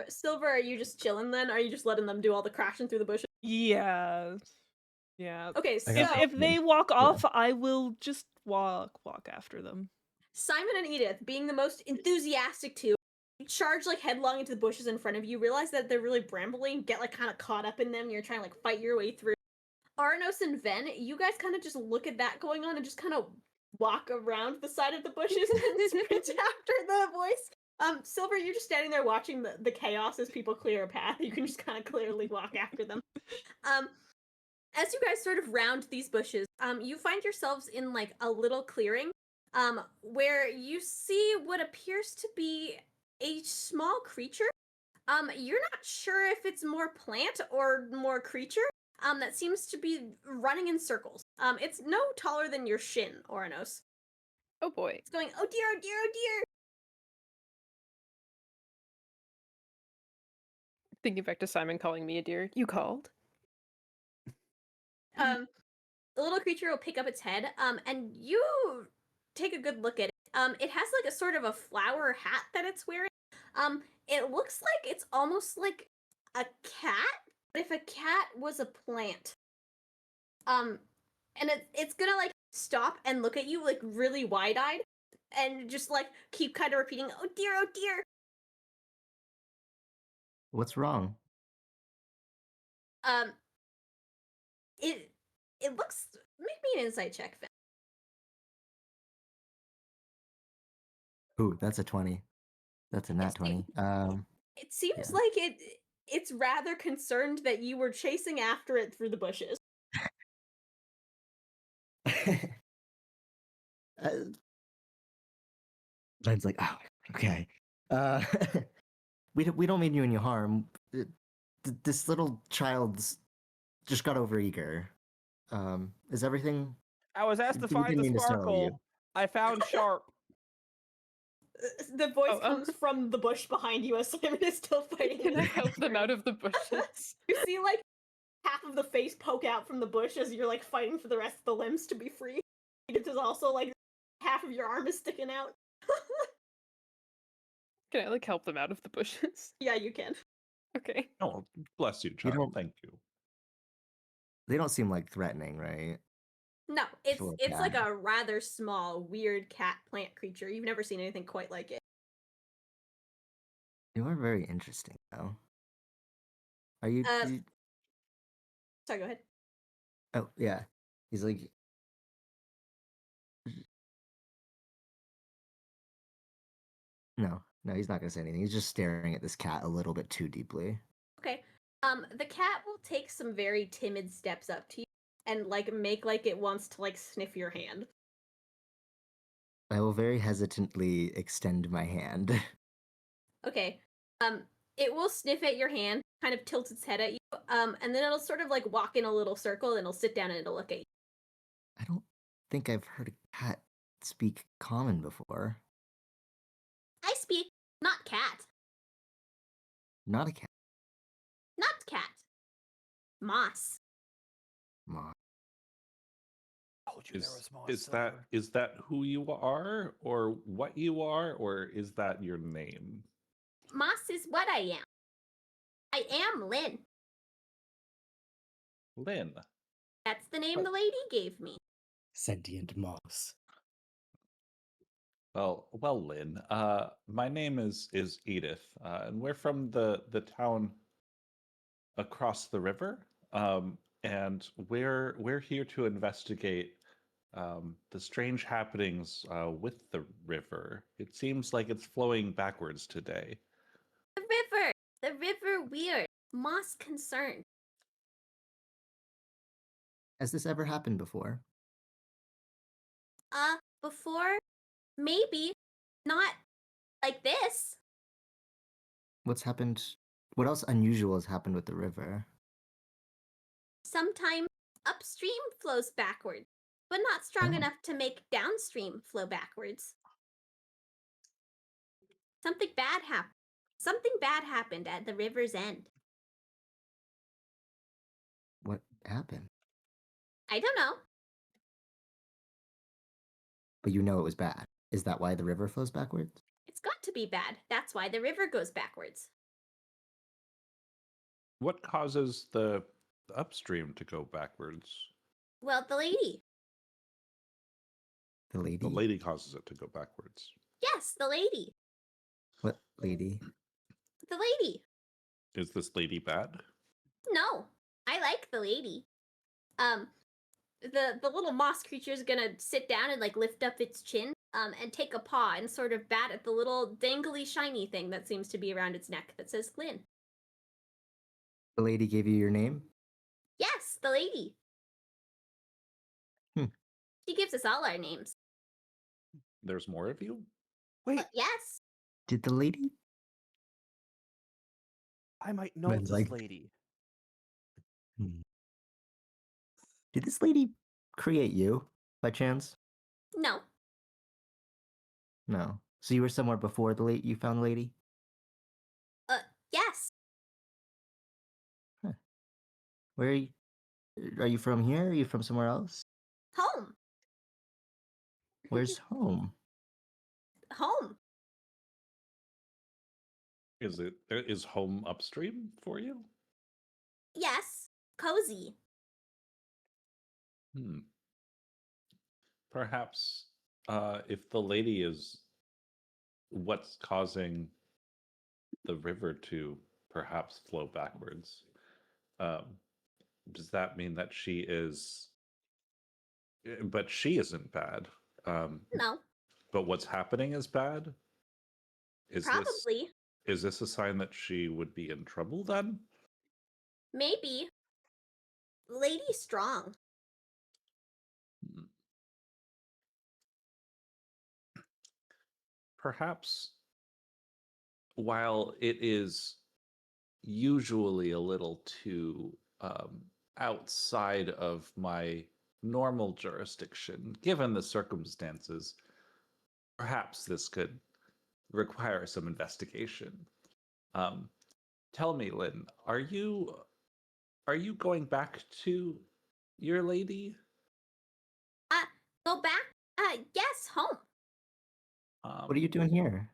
Silver, are you just chilling then? Are you just letting them do all the crashing through the bushes? Yeah. Yeah. Okay, so If they walk off, I will just walk after them. Simon and Edith, being the most enthusiastic two, charge like headlong into the bushes in front of you, realize that they're really brambly, get like kind of caught up in them, you're trying to like fight your way through. Ouronos and Ven, you guys kind of just look at that going on and just kind of walk around the side of the bushes and sprint after the voice. Silver, you're just standing there watching the chaos as people clear a path. You can just kind of clearly walk after them. As you guys sort of round these bushes, you find yourselves in like a little clearing, where you see what appears to be a small creature. You're not sure if it's more plant or more creature. that seems to be running in circles. It's no taller than your shin, Ouronos. Oh boy. It's going, oh dear, oh dear, oh dear. Thinking back to Simon calling me a deer. You called? The little creature will pick up its head, and you take a good look at it. It has like a sort of a flower hat that it's wearing. It looks like it's almost like a cat, but if a cat was a plant. And it's gonna like stop and look at you like really wide-eyed, and just like keep kind of repeating, "Oh dear, oh dear." What's wrong? Um, it looks. Make me an insight check, Finn. Ooh, that's a 20. That's a nat 20. It seems yeah. like it's rather concerned that you were chasing after it through the bushes. Ben's like, oh, okay. We don't mean you any harm. This little child's just got overeager. Is everything? I was asked to We find didn't the mean to startle you. sparkle. I found Sharp. The voice Oh, comes from the bush behind you as Simon is still fighting. Can I with help them Eladrin. out of the bushes? You see, like, half of the face poke out from the bush as you're, like, fighting for the rest of the limbs to be free. Edith is also, like, half of your arm is sticking out. Can I like help them out of the bushes? Yeah, you can. Okay. Oh, bless you, child. don't- Thank you. They don't seem like threatening, right? No, it's Sure, like cat. a rather small, weird cat plant creature. You've never seen anything quite like it. You are very interesting, though. Are you? Sorry, go ahead. Oh, yeah. He's like, no, he's not gonna say anything. He's just staring at this cat a little bit too deeply. Okay. The cat will take some very timid steps up to you and like make like it wants to like sniff your hand. I will very hesitantly extend my hand. Okay. It will sniff at your hand, kind of tilt its head at you, and then it'll sort of like walk in a little circle and it'll sit down and it'll look at you. I don't think I've heard a cat speak common before. I speak, not cat. Not a cat. Not cat. Moss. Mom. Told you there was more Is silver. that who you are, or what you are, or is that your name? Moss is what I am. I am Lynn. Lynn. That's the name the lady gave me. Sentient moss. Well, Lynn. My name is Edith, and we're from the town across the river. And we're here to investigate the strange happenings with the river. It seems like it's flowing backwards today. The river weird. Moss concerned. Has this ever happened before? Before? Maybe. Not like this. What's happened? What else unusual has happened with the river? Sometimes upstream flows backwards, but not strong Oh. enough to make downstream flow backwards. Something bad happened. Something bad happened at the river's end. What happened? I don't know. But you know it was bad. Is that why the river flows backwards? It's got to be bad. That's why the river goes backwards. What causes the upstream to go backwards? Well, the lady. The lady? The lady causes it to go backwards. Yes, the lady. What lady? The lady. Is this lady bad? No, I like the lady. The little moss creature is gonna sit down and like lift up its chin, and take a paw and sort of bat at the little dangly shiny thing that seems to be around its neck that says Lynn. The lady gave you your name? Yes, the lady. Hmm. She gives us all our names. There's more of you? Wait, Yes. Did the lady? I might know Ben's this like- lady. Hmm. Did this lady create you by chance? No. No. So you were somewhere before you found the lady? Yes. Where are you from here? Are you from somewhere else? Home. Where's home? Home. Is home upstream for you? Yes. Cozy. Perhaps if the lady is what's causing the river to perhaps flow backwards, does that mean that she is? But she isn't bad. No. But what's happening is bad. Probably. Is this a sign that she would be in trouble then? Maybe. Lady's strong. Hmm. Perhaps while it is usually a little too outside of my normal jurisdiction, given the circumstances, perhaps this could require some investigation. Tell me, Lynn, are you going back to your lady? Go back? Yes, home. What are you doing here?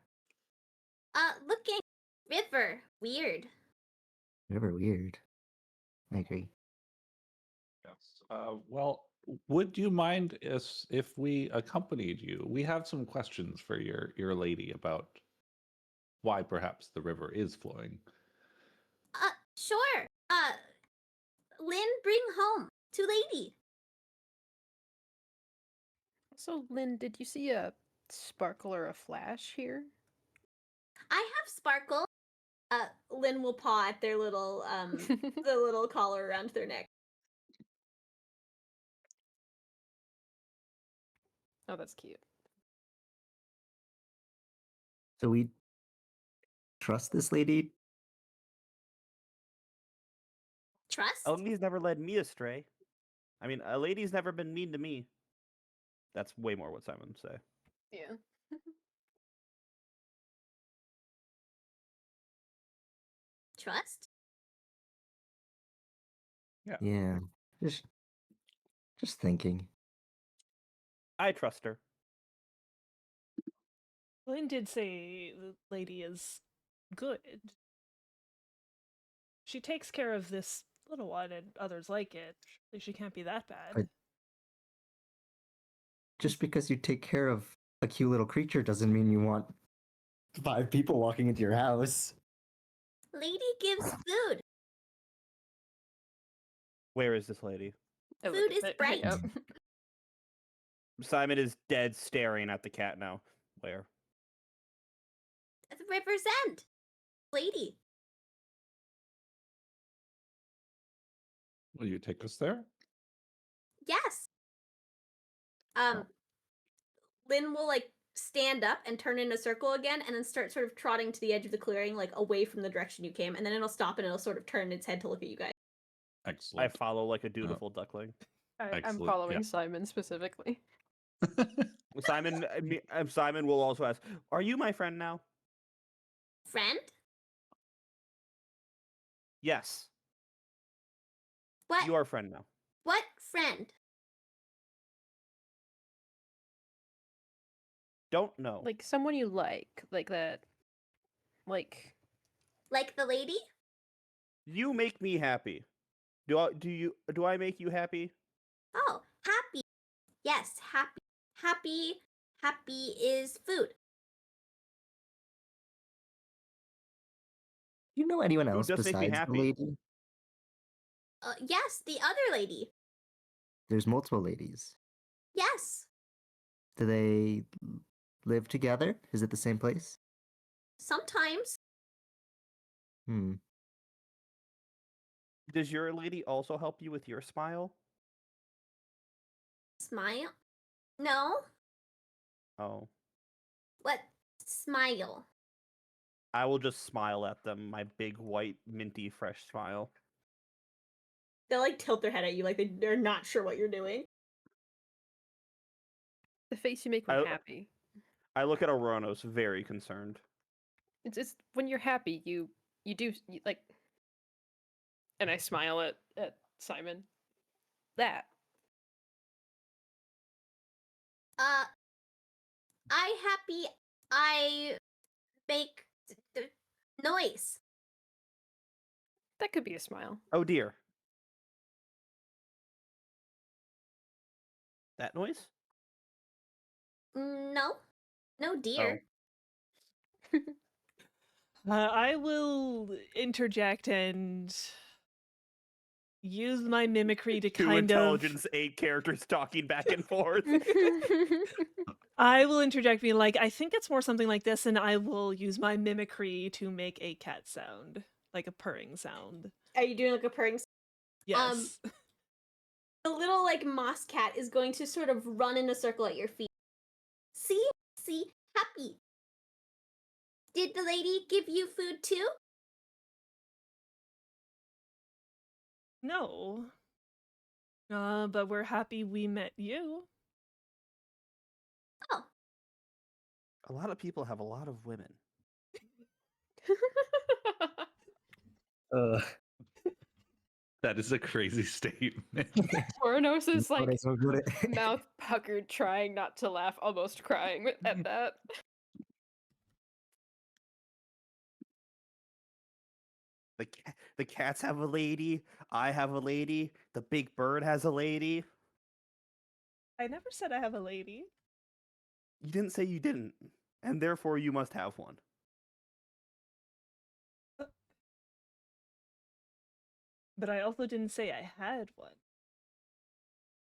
Looking. River. Weird. River weird. I agree. Yes. Well, would you mind if we accompanied you? We have some questions for your lady about why perhaps the river is flowing. Sure. Lynn, bring home to lady. So, Lynn, did you see a sparkle or a flash here? I have sparkle. Lynn will paw at their little, the little collar around their neck. Oh, that's cute. So we trust this lady? Trust? A lady's never led me astray. I mean, a lady's never been mean to me. That's way more what Simon would say. Yeah. Trust? Yeah. Just thinking. I trust her. Lynn did say the lady is good. She takes care of this little one and others like it. Surely she can't be that bad. But just because you take care of a cute little creature doesn't mean you want 5 people walking into your house. Lady gives food. Where is this lady? Oh, Food is hey, bright. oh. Simon is dead staring at the cat now. Where? At the river's end. Lady. Will you take us there? Yes. Oh. Lynn will like stand up and turn in a circle again and then start sort of trotting to the edge of the clearing, like away from the direction you came, and then it'll stop and it'll sort of turn its head to look at you guys. Excellent. I follow like a dutiful duckling. I'm Excellent, following yeah. Simon specifically. Simon will also ask, "Are you my friend now?" Friend? Yes, What? you are a friend now. What friend? Don't know. Like someone you like that. Like Like the lady? You make me happy. Do I make you happy? Oh, happy. Yes, happy. Happy is food. Do you know anyone Food else does make me besides the happy. lady? Yes, the other lady. There's multiple ladies. Yes. Do they live together? Is it the same place? Sometimes. Does your lady also help you with your smile? Smile? No. Oh, What? Smile. I will just smile at them. My big white minty fresh smile. They'll like tilt their head at you like they're not sure what you're doing. The face you make when happy. I look at Ouronos very concerned. It's when you're happy, you do like. And I smile at Simon. That. I happy. I make noise. That could be a smile. Oh dear. That noise? No, no deer. I will interject and use my mimicry to Two kind of. intelligence, 8 characters talking back and forth. I will interject, being like, I think it's more something like this, and I will use my mimicry to make a cat sound, like a purring sound. Are you doing like a purring? Yes. The little like moss cat is going to sort of run in a circle at your feet. See, happy. Did the lady give you food too? No. But we're happy we met you. Oh. A lot of people have a lot of women. That is a crazy statement. Ouronos is like Good. mouth puckered, trying not to laugh, almost crying at that. The cats have a lady. I have a lady. The big bird has a lady. I never said I have a lady. You didn't say you didn't, and therefore you must have one. But I also didn't say I had one.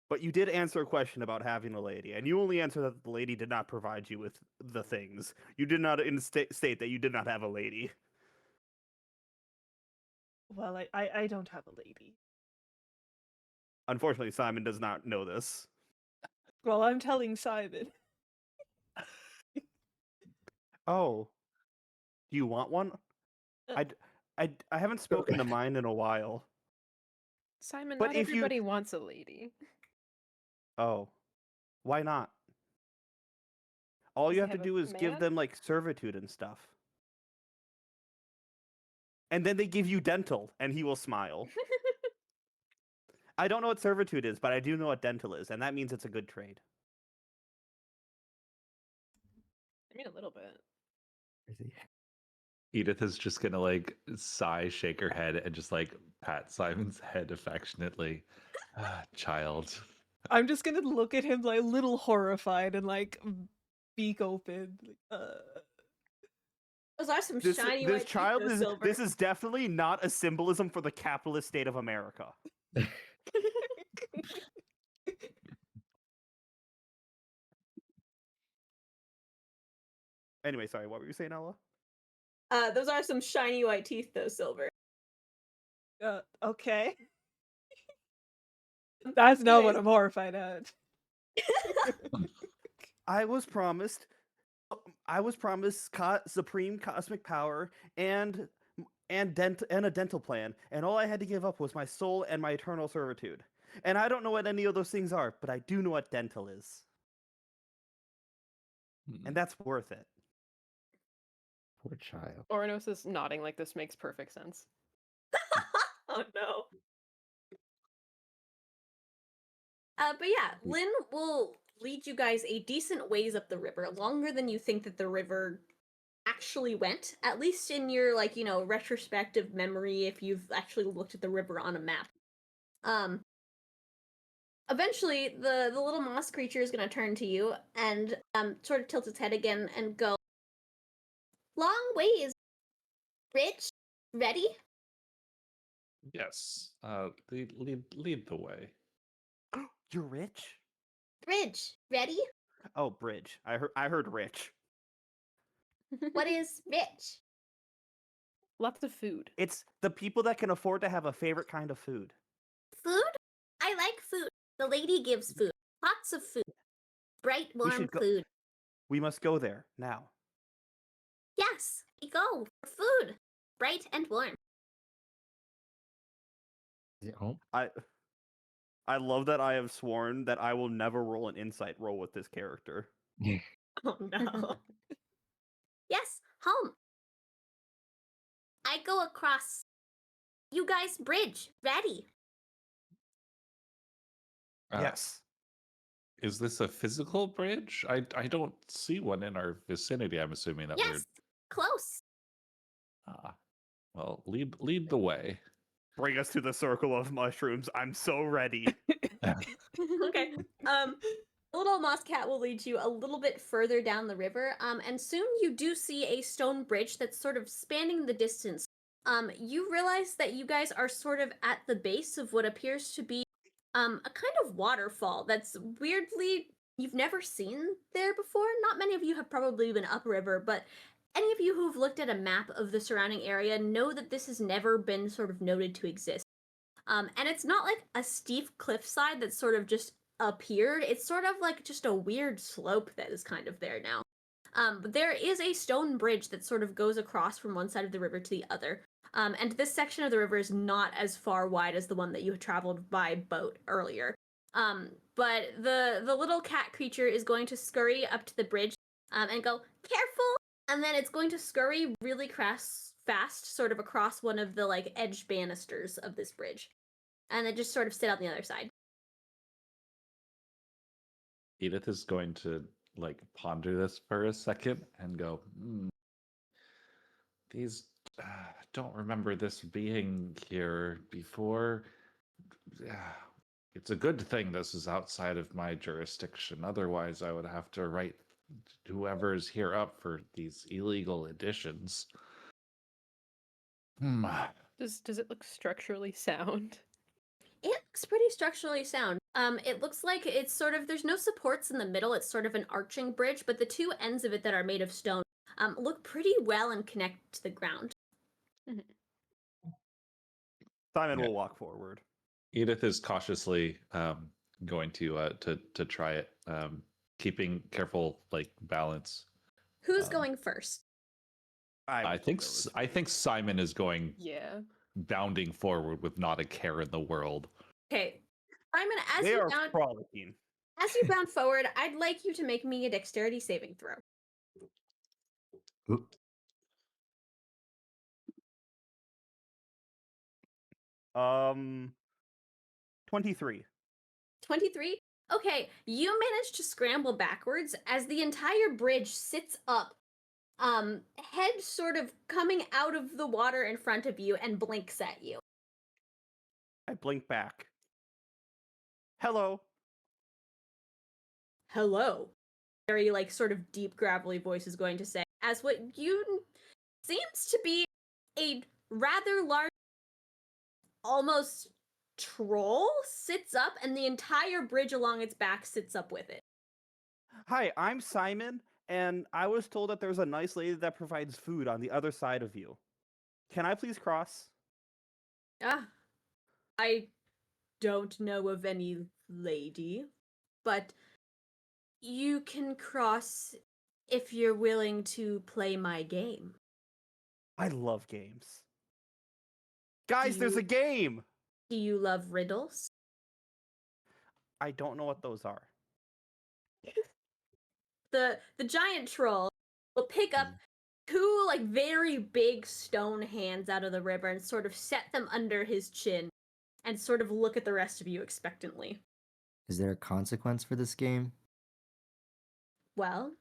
But you did answer a question about having a lady, and you only answered that the lady did not provide you with the things. You did not state that you did not have a lady. Well, I don't have a lady. Unfortunately, Simon does not know this. Well, I'm telling Simon. Oh. Do you want one? I haven't spoken to mine in a while. Simon, But not if you- everybody wants a lady. Oh. Why not? All Does you he have to have a do is give man? them, like, servitude and stuff. And then they give you dental, and he will smile. I don't know what servitude is, but I do know what dental is, and that means it's a good trade. I mean, a little bit. Edith is just gonna like sigh, shake her head, and just like pat Simon's head affectionately. Ah, child. I'm just gonna look at him like a little horrified and like beak open. Those are some This shiny white child teeth, though, is Silver. this is definitely not a symbolism for the capitalist state of America. Anyway, sorry, what were you saying, Ella? Those are some shiny white teeth, though, Silver. Okay. That's not what I'm horrified at. I was promised supreme cosmic power and a dental plan, and all I had to give up was my soul and my eternal servitude. And I don't know what any of those things are, but I do know what dental is. And that's worth it. Poor child. Ouronos is nodding like this makes perfect sense. Oh no. But yeah, Lynn will lead you guys a decent ways up the river, longer than you think that the river actually went, at least in your, like, you know, retrospective memory, if you've actually looked at the river on a map. Eventually, the little moss creature is going to turn to you and sort of tilt its head again and go, "Long ways. Rich, ready?" Yes. Lead the way. You're rich? "Bridge, ready?" Oh, bridge. I heard rich. "What is rich?" Lots of food. It's the people that can afford to have a favorite kind of food. "Food? I like food. The lady gives food. Lots of food. Bright, warm should go- food." We must go there now. "Yes, we go for food. Bright and warm." Oh, I love that I have sworn that I will never roll an insight roll with this character. Oh no. Yes, home. I go across. You guys, bridge, ready. Yes. Is this a physical bridge? I don't see one in our vicinity. I'm assuming that Yes, close. well, lead the way. Bring us to the circle of mushrooms. I'm so ready. Okay. The little moss cat will lead you a little bit further down the river. And soon you do see a stone bridge that's sort of spanning the distance. You realize that you guys are sort of at the base of what appears to be a kind of waterfall that's weirdly you've never seen there before. Not many of you have probably been upriver, but any of you who've looked at a map of the surrounding area know that this has never been sort of noted to exist. And it's not like a steep cliffside that's sort of just appeared. It's sort of like just a weird slope that is kind of there now. But there is a stone bridge that sort of goes across from one side of the river to the other. And this section of the river is not as far wide as the one that you had traveled by boat earlier. But the little cat creature is going to scurry up to the bridge and go, careful! And then it's going to scurry really fast, sort of across one of the like edge banisters of this bridge. And then just sort of sit on the other side. Edith is going to like ponder this for a second and go, these don't remember this being here before. It's a good thing this is outside of my jurisdiction. Otherwise, I would have to write whoever's here up for these illegal additions. Does it look structurally sound? It looks pretty structurally sound. It looks like it's sort of there's no supports in the middle. It's sort of an arching bridge, but the two ends of it that are made of stone look pretty well and connect to the ground. Simon will walk forward. Edith is cautiously going to try it, keeping careful like balance. Who's going first? I think Simon is going bounding forward with not a care in the world. Okay, Simon, They are frolicking. As you bound forward, I'd like you to make me a dexterity saving throw. Oop. Um, 23. 23? Okay, you manage to scramble backwards as the entire bridge sits up, head sort of coming out of the water in front of you and blinks at you. I blink back. Hello. Hello. Very, like, sort of deep, gravelly voice is going to say, as what you seems to be a rather large, almost troll sits up, and the entire bridge along its back sits up with it. Hi, I'm Simon, and I was told that there's a nice lady that provides food on the other side of you. Can I please cross? I don't know of any lady, but you can cross if you're willing to play my game. I love games. Guys, there's a game! Do you love riddles? I don't know what those are. The giant troll will pick up two like very big stone hands out of the river and sort of set them under his chin and sort of look at the rest of you expectantly. Is there a consequence for this game? Well,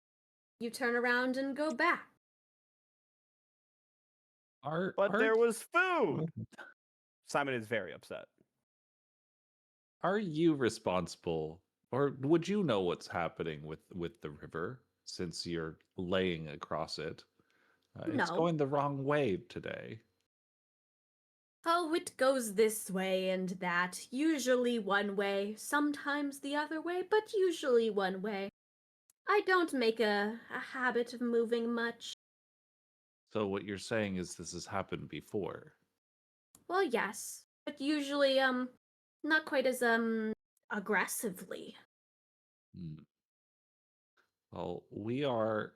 you turn around and go back. But there was food! Simon is very upset. Are you responsible, or would you know what's happening with the river since you're laying across it? It's No. going the wrong way today. Oh, it goes this way and that. Usually one way, sometimes the other way, but usually one way. I don't make a habit of moving much. So what you're saying is this has happened before? Well, yes, but usually, not quite as, aggressively. Well, we are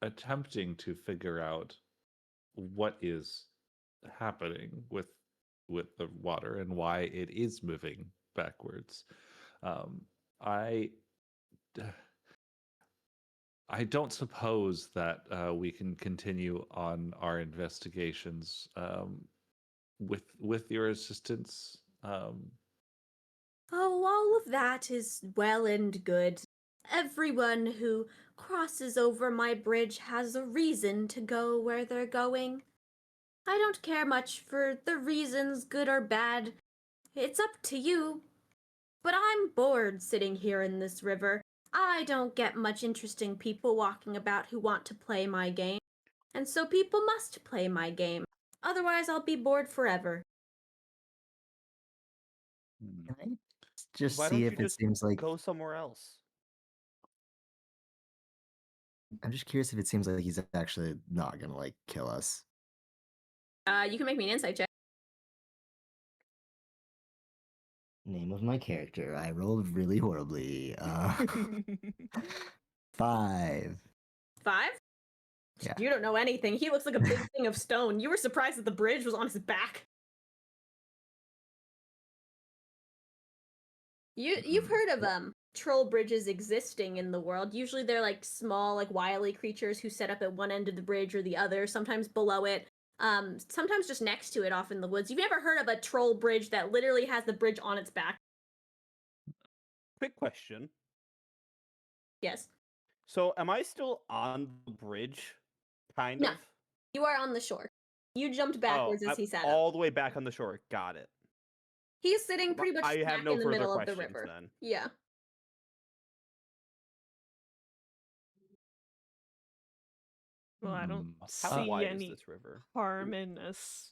attempting to figure out what is happening with the water and why it is moving backwards. I I don't suppose that we can continue on our investigations with your assistance. Oh, all of that is well and good. Everyone who crosses over my bridge has a reason to go where they're going. I don't care much for the reasons, good or bad. It's up to you. But I'm bored sitting here in this river. I don't get much interesting people walking about who want to play my game. And so people must play my game. Otherwise, I'll be bored forever. Can I just Why see don't if you it just seems like go somewhere else? I'm just curious if it seems like he's actually not gonna like kill us. You can make me an insight check. Name of my character. I rolled really horribly. 5. 5? Yeah. You don't know anything. He looks like a big thing of stone. You were surprised that the bridge was on his back. You've heard of troll bridges existing in the world. Usually they're like small, like wily creatures who set up at one end of the bridge or the other, sometimes below it, sometimes just next to it off in the woods. You've never heard of a troll bridge that literally has the bridge on its back? Quick question. Yes. So, am I still on the bridge? Kind No. of? You are on the shore. You jumped backwards as I'm he sat up. all the way back on the shore. Got it. He's sitting pretty much I have smack no in the further middle of the questions river. then. Yeah. Well, I don't How see wide is any this river? harm in us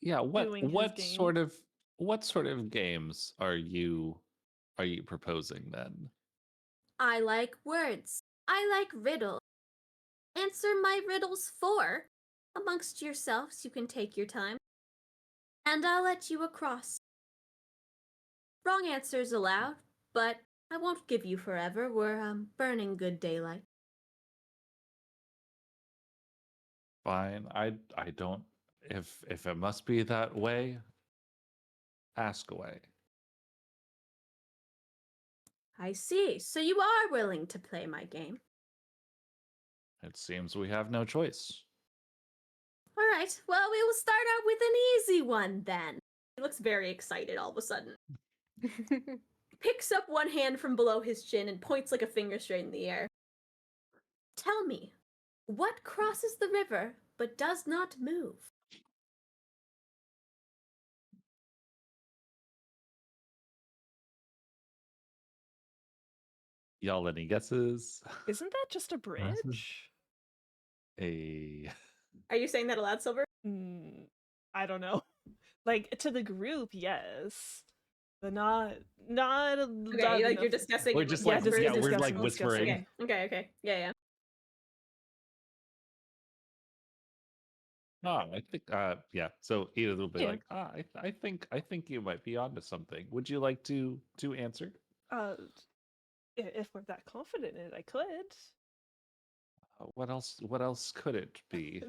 Yeah, doing his game. what sort of games are you proposing then? I like words. I like riddles. Answer my riddles 4. Amongst yourselves, you can take your time. And I'll let you across. Wrong answers allowed, but I won't give you forever. We're burning good daylight. Fine. I don't if it must be that way, ask away. I see. So you are willing to play my game. It seems we have no choice. All right. Well, we will start out with an easy one then. He looks very excited all of a sudden. Picks up one hand from below his chin and points like a finger straight in the air. Tell me, what crosses the river but does not move? Y'all any guesses? Isn't that just a bridge? A Are you saying that aloud, Silver? I don't know. Like to the group, yes, but not. Okay, like you're discussing. we're it just with like whispers? yeah, we're discussing, like whispering. Okay. Yeah. Oh, I think yeah. So Edith will be Yeah. like, I think you might be onto something. Would you like to answer? If we're that confident in it, I could. What else could it be?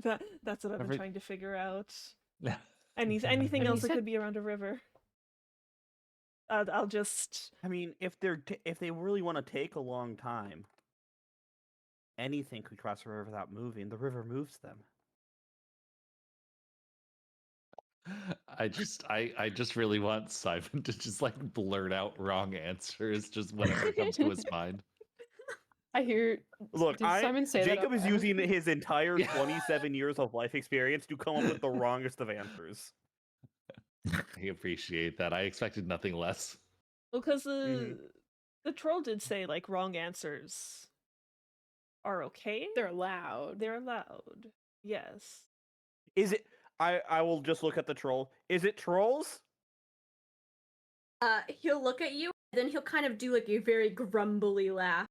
That's what I've been Every- trying to figure out. Yeah. Anything And else he that said- could be around a river. I'll just. I mean, if they really want to take a long time, anything could cross the river without moving. The river moves them. I just really want Simon to just like blurt out wrong answers, just whatever comes to his mind. I hear. Look, Did Simon say that Jacob out is loud? using his entire Yeah. 27 years of life experience to come up with the wrongest of answers. I appreciate that. I expected nothing less. Well, because the troll did say like wrong answers are okay. They're loud. They're allowed. Yes. Is it? I will just look at the troll. Is it trolls? He'll look at you, then he'll kind of do like a very grumbly laugh.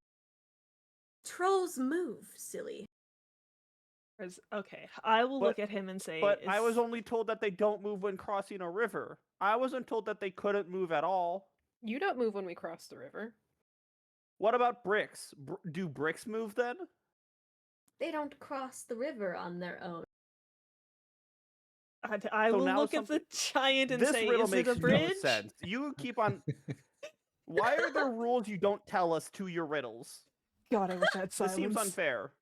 Trolls move, silly. Okay, I will look But- at him and say. But I was "Is- only told that they don't move when crossing a river. I wasn't told that they couldn't move at all. You don't move when we cross the river. What about bricks? Do bricks move then? They don't cross the river on their own. I So will now look at the giant and This say, riddle "Is it makes a bridge?" no sense. You keep on. Why are there rules you don't tell us to your riddles? God, I wish I had This seems silence. unfair.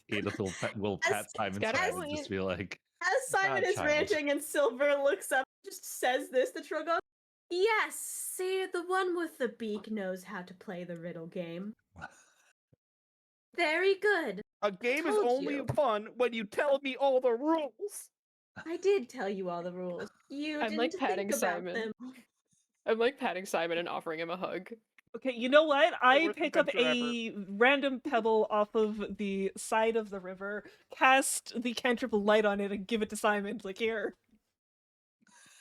Edith will As- pat Simon's got a hand and point. just be like, As Simon is child." ranting and Silver looks up, just says this, the troll goes, "Yes, see, the one with the beak knows how to play the riddle game. Very good. A game is told only you. fun when you tell me all the rules. I did tell you all the rules. You I'm, didn't like, think patting about Simon. them." I'm like patting Simon and offering him a hug. Okay, you know what? I worst pick up adventure a random pebble off of the side of the river, cast the cantrip light on it, and give it to Simon. Like, here.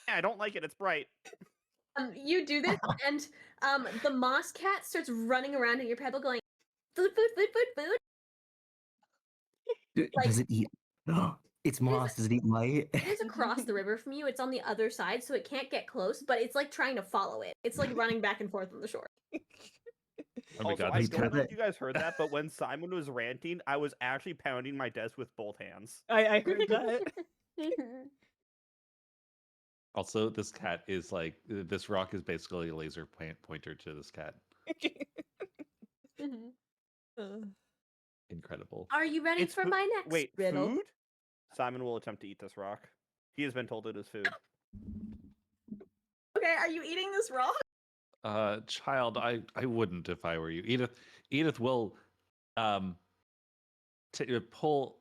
I don't like it. It's bright. You do this, and the moss cat starts running around at your pebble, going, "Food, food, food, food, food." Does it eat? It's moss. Does it eat light? It is across the river from you. It's on the other side, so it can't get close. But it's like trying to follow it. It's like running back and forth on the shore. Oh my Also, god, I this don't cat- know if you guys heard that, but when Simon was ranting, I was actually pounding my desk with both hands. I heard that. Also, this cat is like, this rock is basically a laser pointer to this cat. Incredible. Are you ready It's for my next Wait, riddle? food? Simon will attempt to eat this rock. He has been told it is food. Okay, are you eating this raw? Child, I wouldn't if I were you. Edith will pull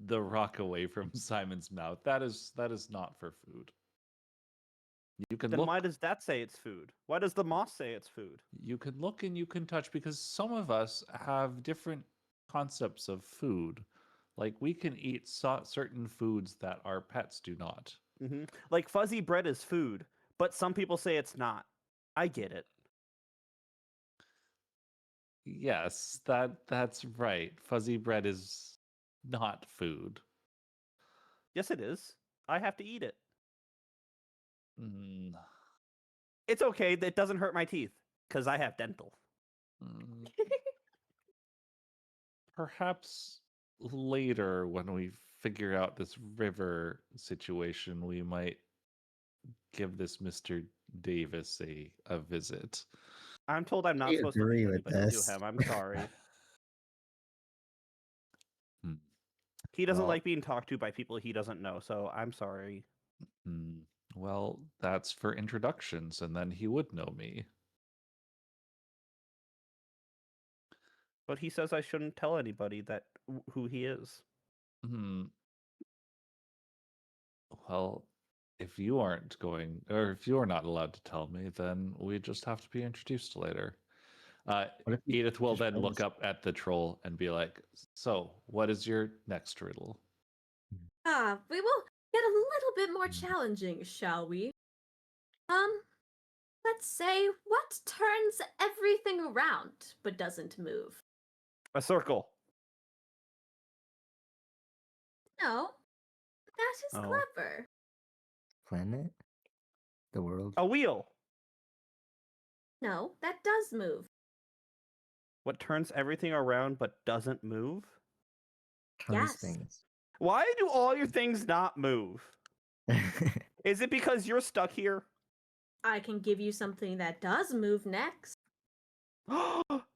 the rock away from Simon's mouth. That is not for food. You can Then look. why does that say it's food? Why does the moss say it's food? You can look and you can touch, because some of us have different concepts of food. Like, we can eat certain foods that our pets do not. Like fuzzy bread is food, but some people say it's not. I get it. Yes, that's right. Fuzzy bread is not food. Yes, it is. I have to eat it. Mm, It's okay. That doesn't hurt my teeth because I have dental. mm. Perhaps later, when we figure out this river situation, we might give this Mr. Davis a visit. I'm told I'm not I supposed to agree do with anything to this. him. I'm sorry. Hmm. He doesn't Well- like being talked to by people he doesn't know, so I'm sorry. Well, that's for introductions, and then he would know me. But he says I shouldn't tell anybody that who he is. Hmm. Well, if you aren't going, or if you're not allowed to tell me, then we just have to be introduced later. What if we Edith will just then look froze? up at the troll and be like, "So, what is your next riddle?" We will get a little bit more challenging, shall we? Let's say, what turns everything around but doesn't move? A circle. No, that is Oh. clever. Planet? The world? A wheel. No, that does move. What turns everything around but doesn't move? Turns Yes. things. Why do all your things not move? Is it because you're stuck here? I can give you something that does move next.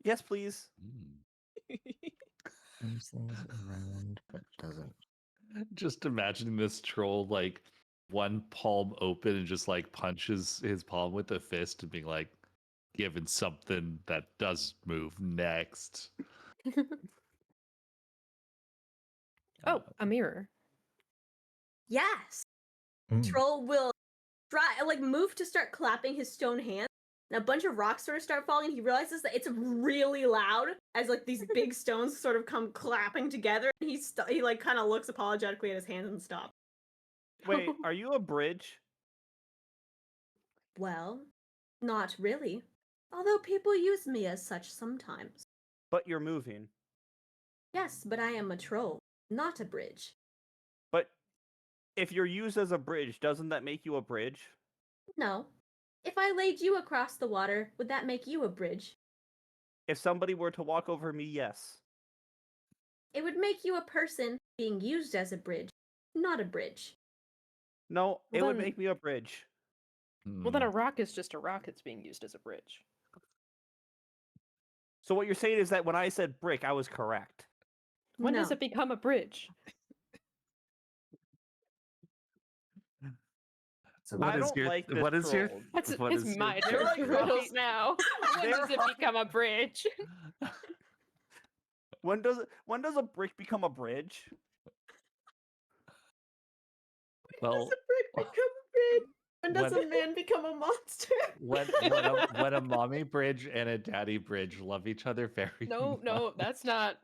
Yes, please. Turns things around but doesn't. Just imagining this troll, like, one palm open and just like punches his palm with a fist and being like, given something that does move next. Oh, a mirror. Yes. Mm. Troll will move to start clapping his stone hand. And a bunch of rocks sort of start falling. He realizes that it's really loud as like these big stones sort of come clapping together. And he like kind of looks apologetically at his hands and stops. Wait, are you a bridge? Well, not really. Although people use me as such sometimes. But you're moving. Yes, but I am a troll, not a bridge. But if you're used as a bridge, doesn't that make you a bridge? No. If I laid you across the water, would that make you a bridge? If somebody were to walk over me, yes. It would make you a person being used as a bridge. not a bridge. No, it Well, would then- make me a bridge. Well, then a rock is just a rock that's being used as a bridge. So what you're saying is that when I said brick, I was correct. When no. does it become a bridge? So What I is don't your like this what is your troll. what It's is my They're turn like for riddles talking- now. When they're does it talking- become a bridge? When does a brick become a bridge? well brick become a bridge? When does a man become a monster? when a mommy bridge and a daddy bridge love each other very No, well. that's not.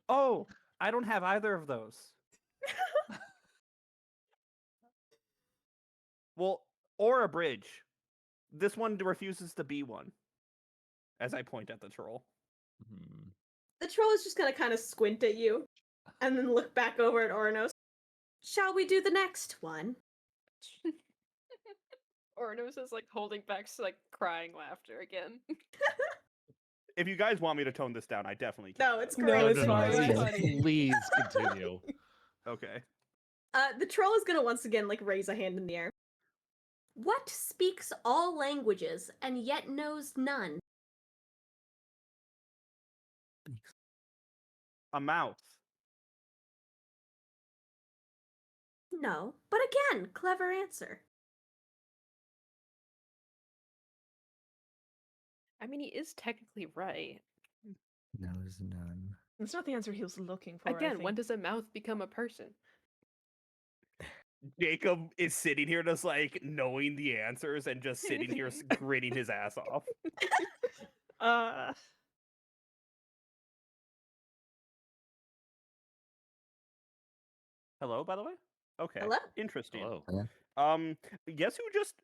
Oh, I don't have either of those. Well, or a bridge. This one refuses to be one. As I point at the troll. Hmm. The troll is just gonna kind of squint at you and then look back over at Ouronos. Shall we do the next one? Ouronos is like holding back, like crying laughter again. If you guys want me to tone this down, I definitely can. No, it's No, great. it's fine. It's Please, funny. please continue. Okay. The troll is gonna once again like raise a hand in the air. What speaks all languages and yet knows none? A mouth. No, but again, clever answer. I mean, he is technically right. Knows none. It's not the answer he was looking for. I Again, when think. does a mouth become a person? Jacob is sitting here just like knowing the answers and just sitting here gritting his ass off. Hello, by the way? Okay. Hello? Interesting. Hello. Guess who just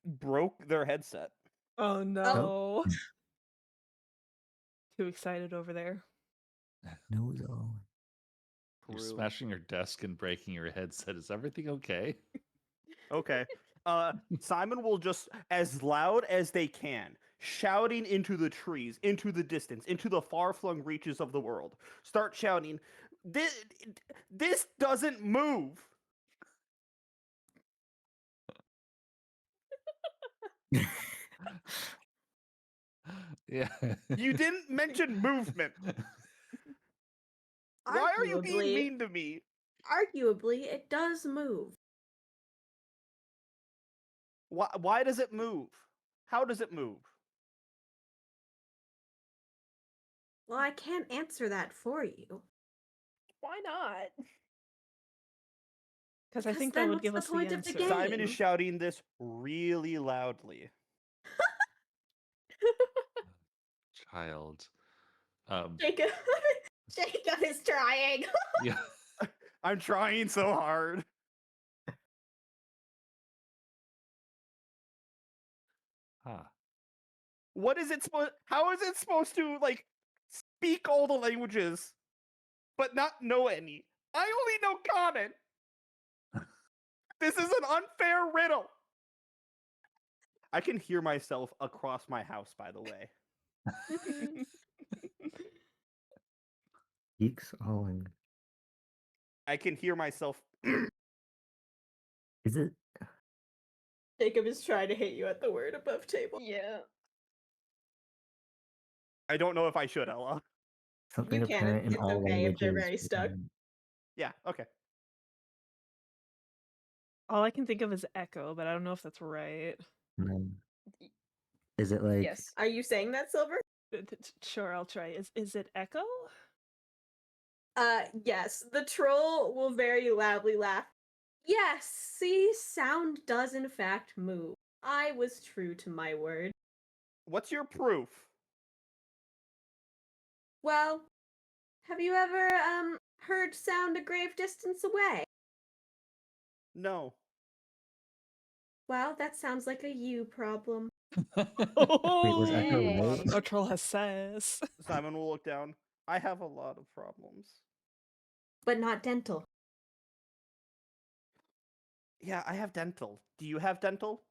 broke their headset? Oh no. Too excited over there. Knows all. You're Peru. smashing your desk and breaking your headset. Is everything okay? Okay. Simon will just, as loud as they can, shouting into the trees, into the distance, into the far-flung reaches of the world, start shouting, this doesn't move. Yeah. You didn't mention movement. Why are you being mean to me? Arguably, it does move. Why does it move? How does it move? Well, I can't answer that for you. Why not? Because I 'Cause think then that would what's give the us the point of the answer. game? Simon is shouting this really loudly. Child. Jacob, Jacob is trying. Yeah. I'm trying so hard. Huh. What is it supposed? How is it supposed to like speak all the languages, but not know any? I only know common. This is an unfair riddle. I can hear myself across my house, by the way. Geeks all in. I can hear myself. Is it? Jacob is trying to hit you at the word above table. Yeah. I don't know if I should, Ella. Something You can, apparent in it's all okay if they're languages. very stuck. Yeah. Okay. All I can think of is echo, but I don't know if that's right. No. Is it like? Yes. Are you saying that, Silver? Sure, I'll try. Is it echo? Yes. The troll will very loudly laugh. Yes, see, sound does in fact move. I was true to my word. What's your proof? Well, have you ever, heard sound a grave distance away? No. Well, that sounds like a you problem. was echo Hey. right? Our troll has sass. Simon will look down. I have a lot of problems. But not dental. Yeah, I have dental. Do you have dental?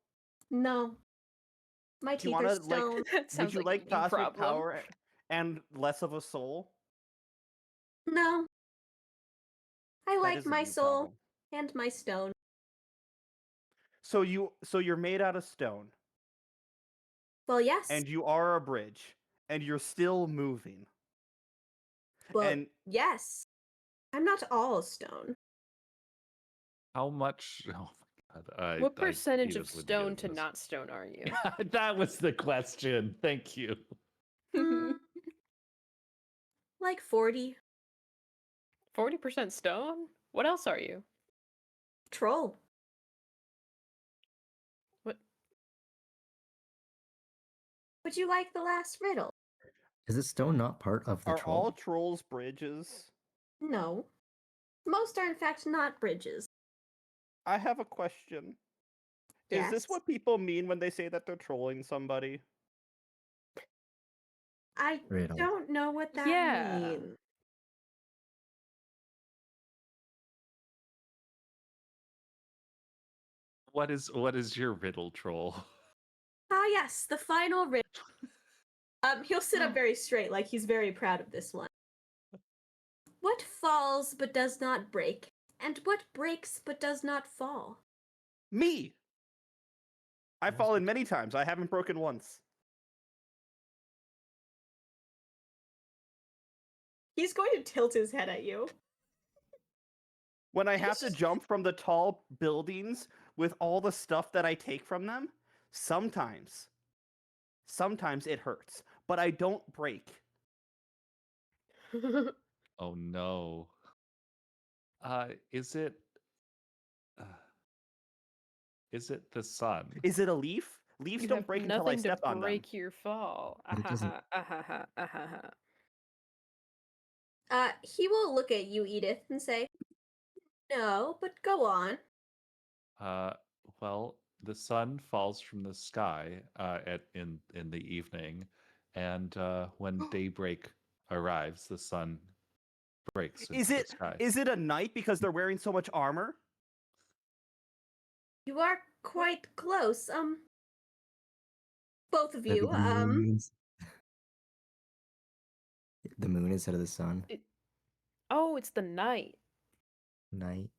No. My Do you teeth wanna, are like, stone. That Would sounds you like like a you cosmic problem. power and less of a soul? No. I That like is a my you soul problem. and my stone. So you're made out of stone, Well, yes, and you are a bridge, and you're still moving. but And yes, I'm not all stone. How much? Oh my god! What percentage of Edith would stone get to this. not stone are you? That was the question. Thank you. Mm, like 40. 40% stone? What else are you? Troll. What? Would you like the last riddle? Is the stone not part of the are troll? all trolls bridges? No. Most are in fact not bridges. I have a question. Is Yes. this what people mean when they say that they're trolling somebody? I Riddle. don't know what that Yeah. means. What is your riddle, troll? Ah, yes, the final riddle. He'll sit up very straight, like he's very proud of this one. What falls but does not break, and what breaks but does not fall? Me! I've fallen many times. I haven't broken once. He's going to tilt his head at you. When I It's have to just- jump from the tall buildings with all the stuff that I take from them, sometimes it hurts, but I don't break. Oh no. Is it? Uh, is it the sun? Is it a leaf? Leaves You don't have break until I nothing to step on them. break your fall. But it doesn't- Ahaha, ahaha. He will look at you, Edith, and say, "No, but go on." Well, the sun falls from the sky in the evening, and when daybreak arrives, the sun breaks into the sky. Is it a night because they're wearing so much armor? You are quite close. Both of Maybe you. the moons. The moon instead of the sun. Oh, it's the night. Night.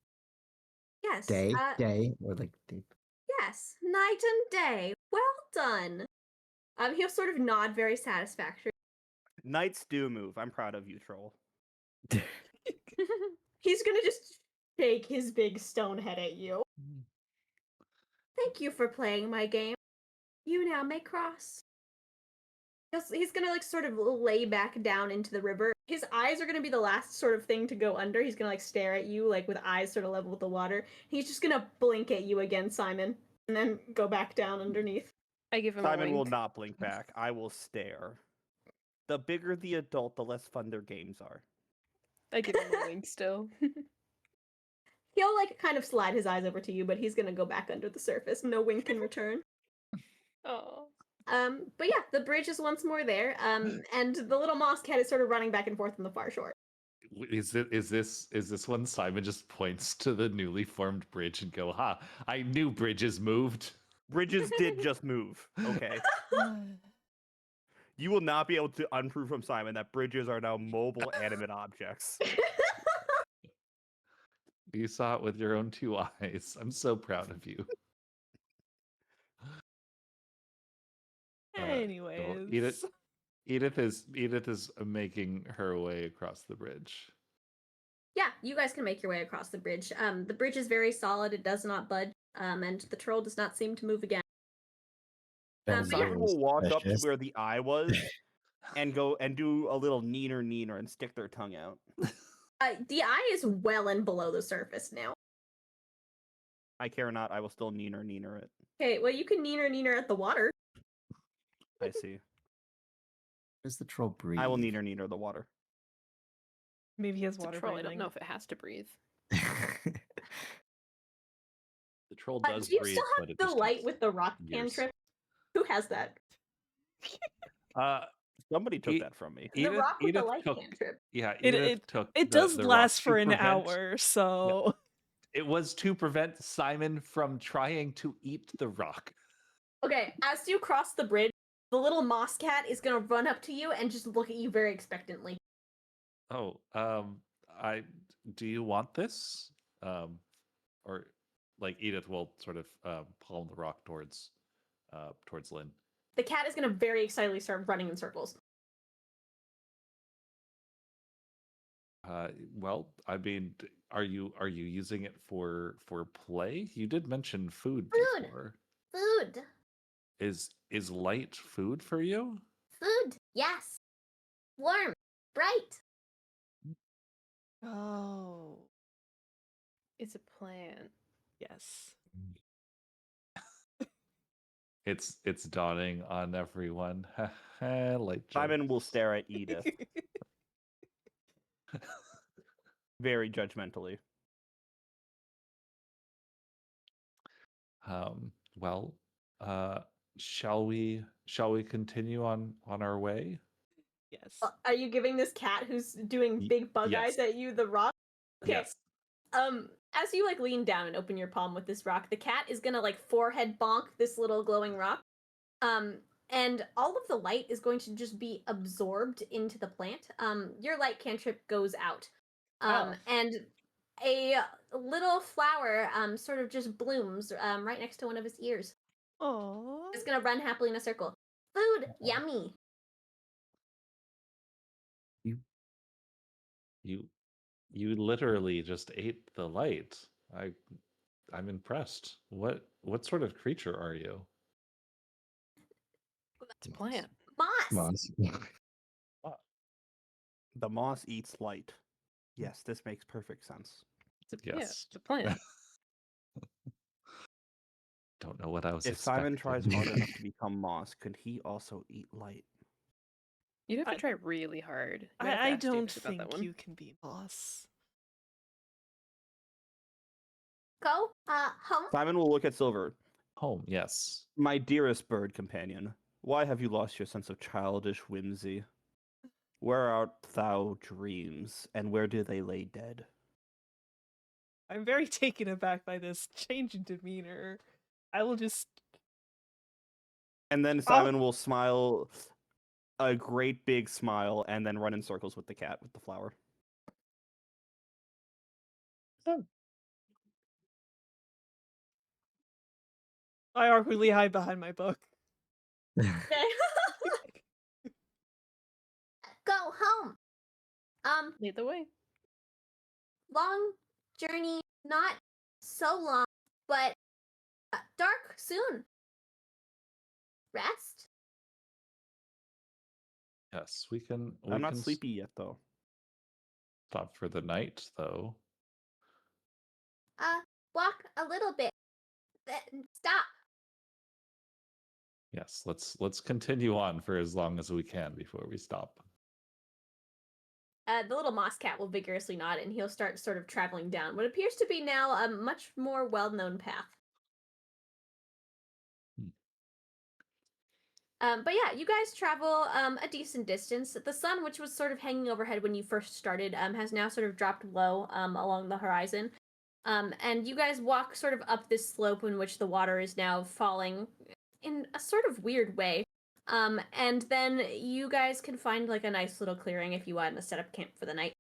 Yes. Day. Day. Or like day. Yes, night and day. Well done. He'll sort of nod very satisfactory. Knights do move. I'm proud of you, troll. He's gonna just shake his big stone head at you. Thank you for playing my game. You now may cross. He's gonna like sort of lay back down into the river. His eyes are gonna be the last sort of thing to go under. He's gonna like stare at you like with eyes sort of level with the water. He's just gonna blink at you again, Simon, and then go back down underneath. I give him Simon a will wink. not blink back. I will stare. The bigger the adult, the less fun their games are. I give him a wink still. He'll like kind of slide his eyes over to you, but he's gonna go back under the surface. No wink in return. Oh. But yeah, the bridge is once more there. And the little moss cat is sort of running back and forth on the far shore. Is this when Simon just points to the newly formed bridge and go, "Ha! I knew bridges moved." Bridges did just move. Okay. You will not be able to unprove from Simon that bridges are now mobile animate objects. You saw it with your own two eyes. I'm so proud of you. Cool. Anyways. Edith is making her way across the bridge. Yeah, you guys can make your way across the bridge. The bridge is very solid; it does not budge. And the troll does not seem to move again. That is but yeah. Simon will walk up to suspicious. where the eye was and go and do a little neener and stick their tongue out. The eye is well and below the surface now. I care not. I will still neener it. Okay, well you can neener at the water. I see. Does the troll breathe? I will neener the water. Maybe he has It's a water troll. I don't breathing. know if it has to breathe. The troll does Do you breathe, still but have it the just light takes with the rock years. cantrip? Who has that? Somebody took E- that from me. The Edith, rock with the Edith light took, cantrip. yeah, It- Edith took. It the does rock last to for an prevent- hour, so It was to prevent Simon from trying to eat the rock. Okay, as you cross the bridge, the little moss cat is gonna run up to you and just look at you very expectantly. Oh, do you want this? Or like Edith will sort of palm the rock towards Lynn. The cat is going to very excitedly start running in circles. Well, I mean, are you using it for play? You did mention food Food. before. Food. Is light food for you? Food. Yes. Warm. Bright. Oh, It's a plant. yes. It's dawning on everyone. Light Simon will jokes. stare at Edith very judgmentally. Well, shall we continue on our way? Yes. Are you giving this cat who's doing big bug yes. eyes at you the rock? Okay. Yes. As you like lean down and open your palm with this rock, the cat is gonna like forehead bonk this little glowing rock. And all of the light is going to just be absorbed into the plant. Your light cantrip goes out. And a little flower sort of just blooms right next to one of his ears. Oh. It's gonna run happily in a circle. Food, yummy. You literally just ate the light. I'm impressed. What sort of creature are you? It's a plant. Moss. The moss eats light. Yes, this makes perfect sense. It's a yeah, Yes. it's a plant. Don't know what I was If Simon tries expecting. hard enough to become moss, could he also eat light? You'd have to I- try really hard. You might have to I ask don't Davis about that think one. you can be boss. Go home. Simon will look at Silver. Home, yes. My dearest bird companion, why have you lost your sense of childish whimsy? Where art thou dreams, and where do they lay dead? I'm very taken aback by this change in demeanor. I will just. And then Simon will smile a great big smile and then run in circles with the cat with the flower. I awkwardly hide behind my book. Okay. Go home. Lead the way. Long journey, not so long, but dark soon. Rest. Yes, we can. I'm not sleepy yet, though. Stop for the night, though. Walk a little bit. Then stop. Yes, let's continue on for as long as we can before we stop. The little moss cat will vigorously nod, and he'll start sort of traveling down what appears to be now a much more well-known path. But yeah, you guys travel a decent distance. The sun, which was sort of hanging overhead when you first started, has now sort of dropped low along the horizon. And you guys walk sort of up this slope in which the water is now falling in a sort of weird way. And then you guys can find like a nice little clearing if you want to set up camp for the night.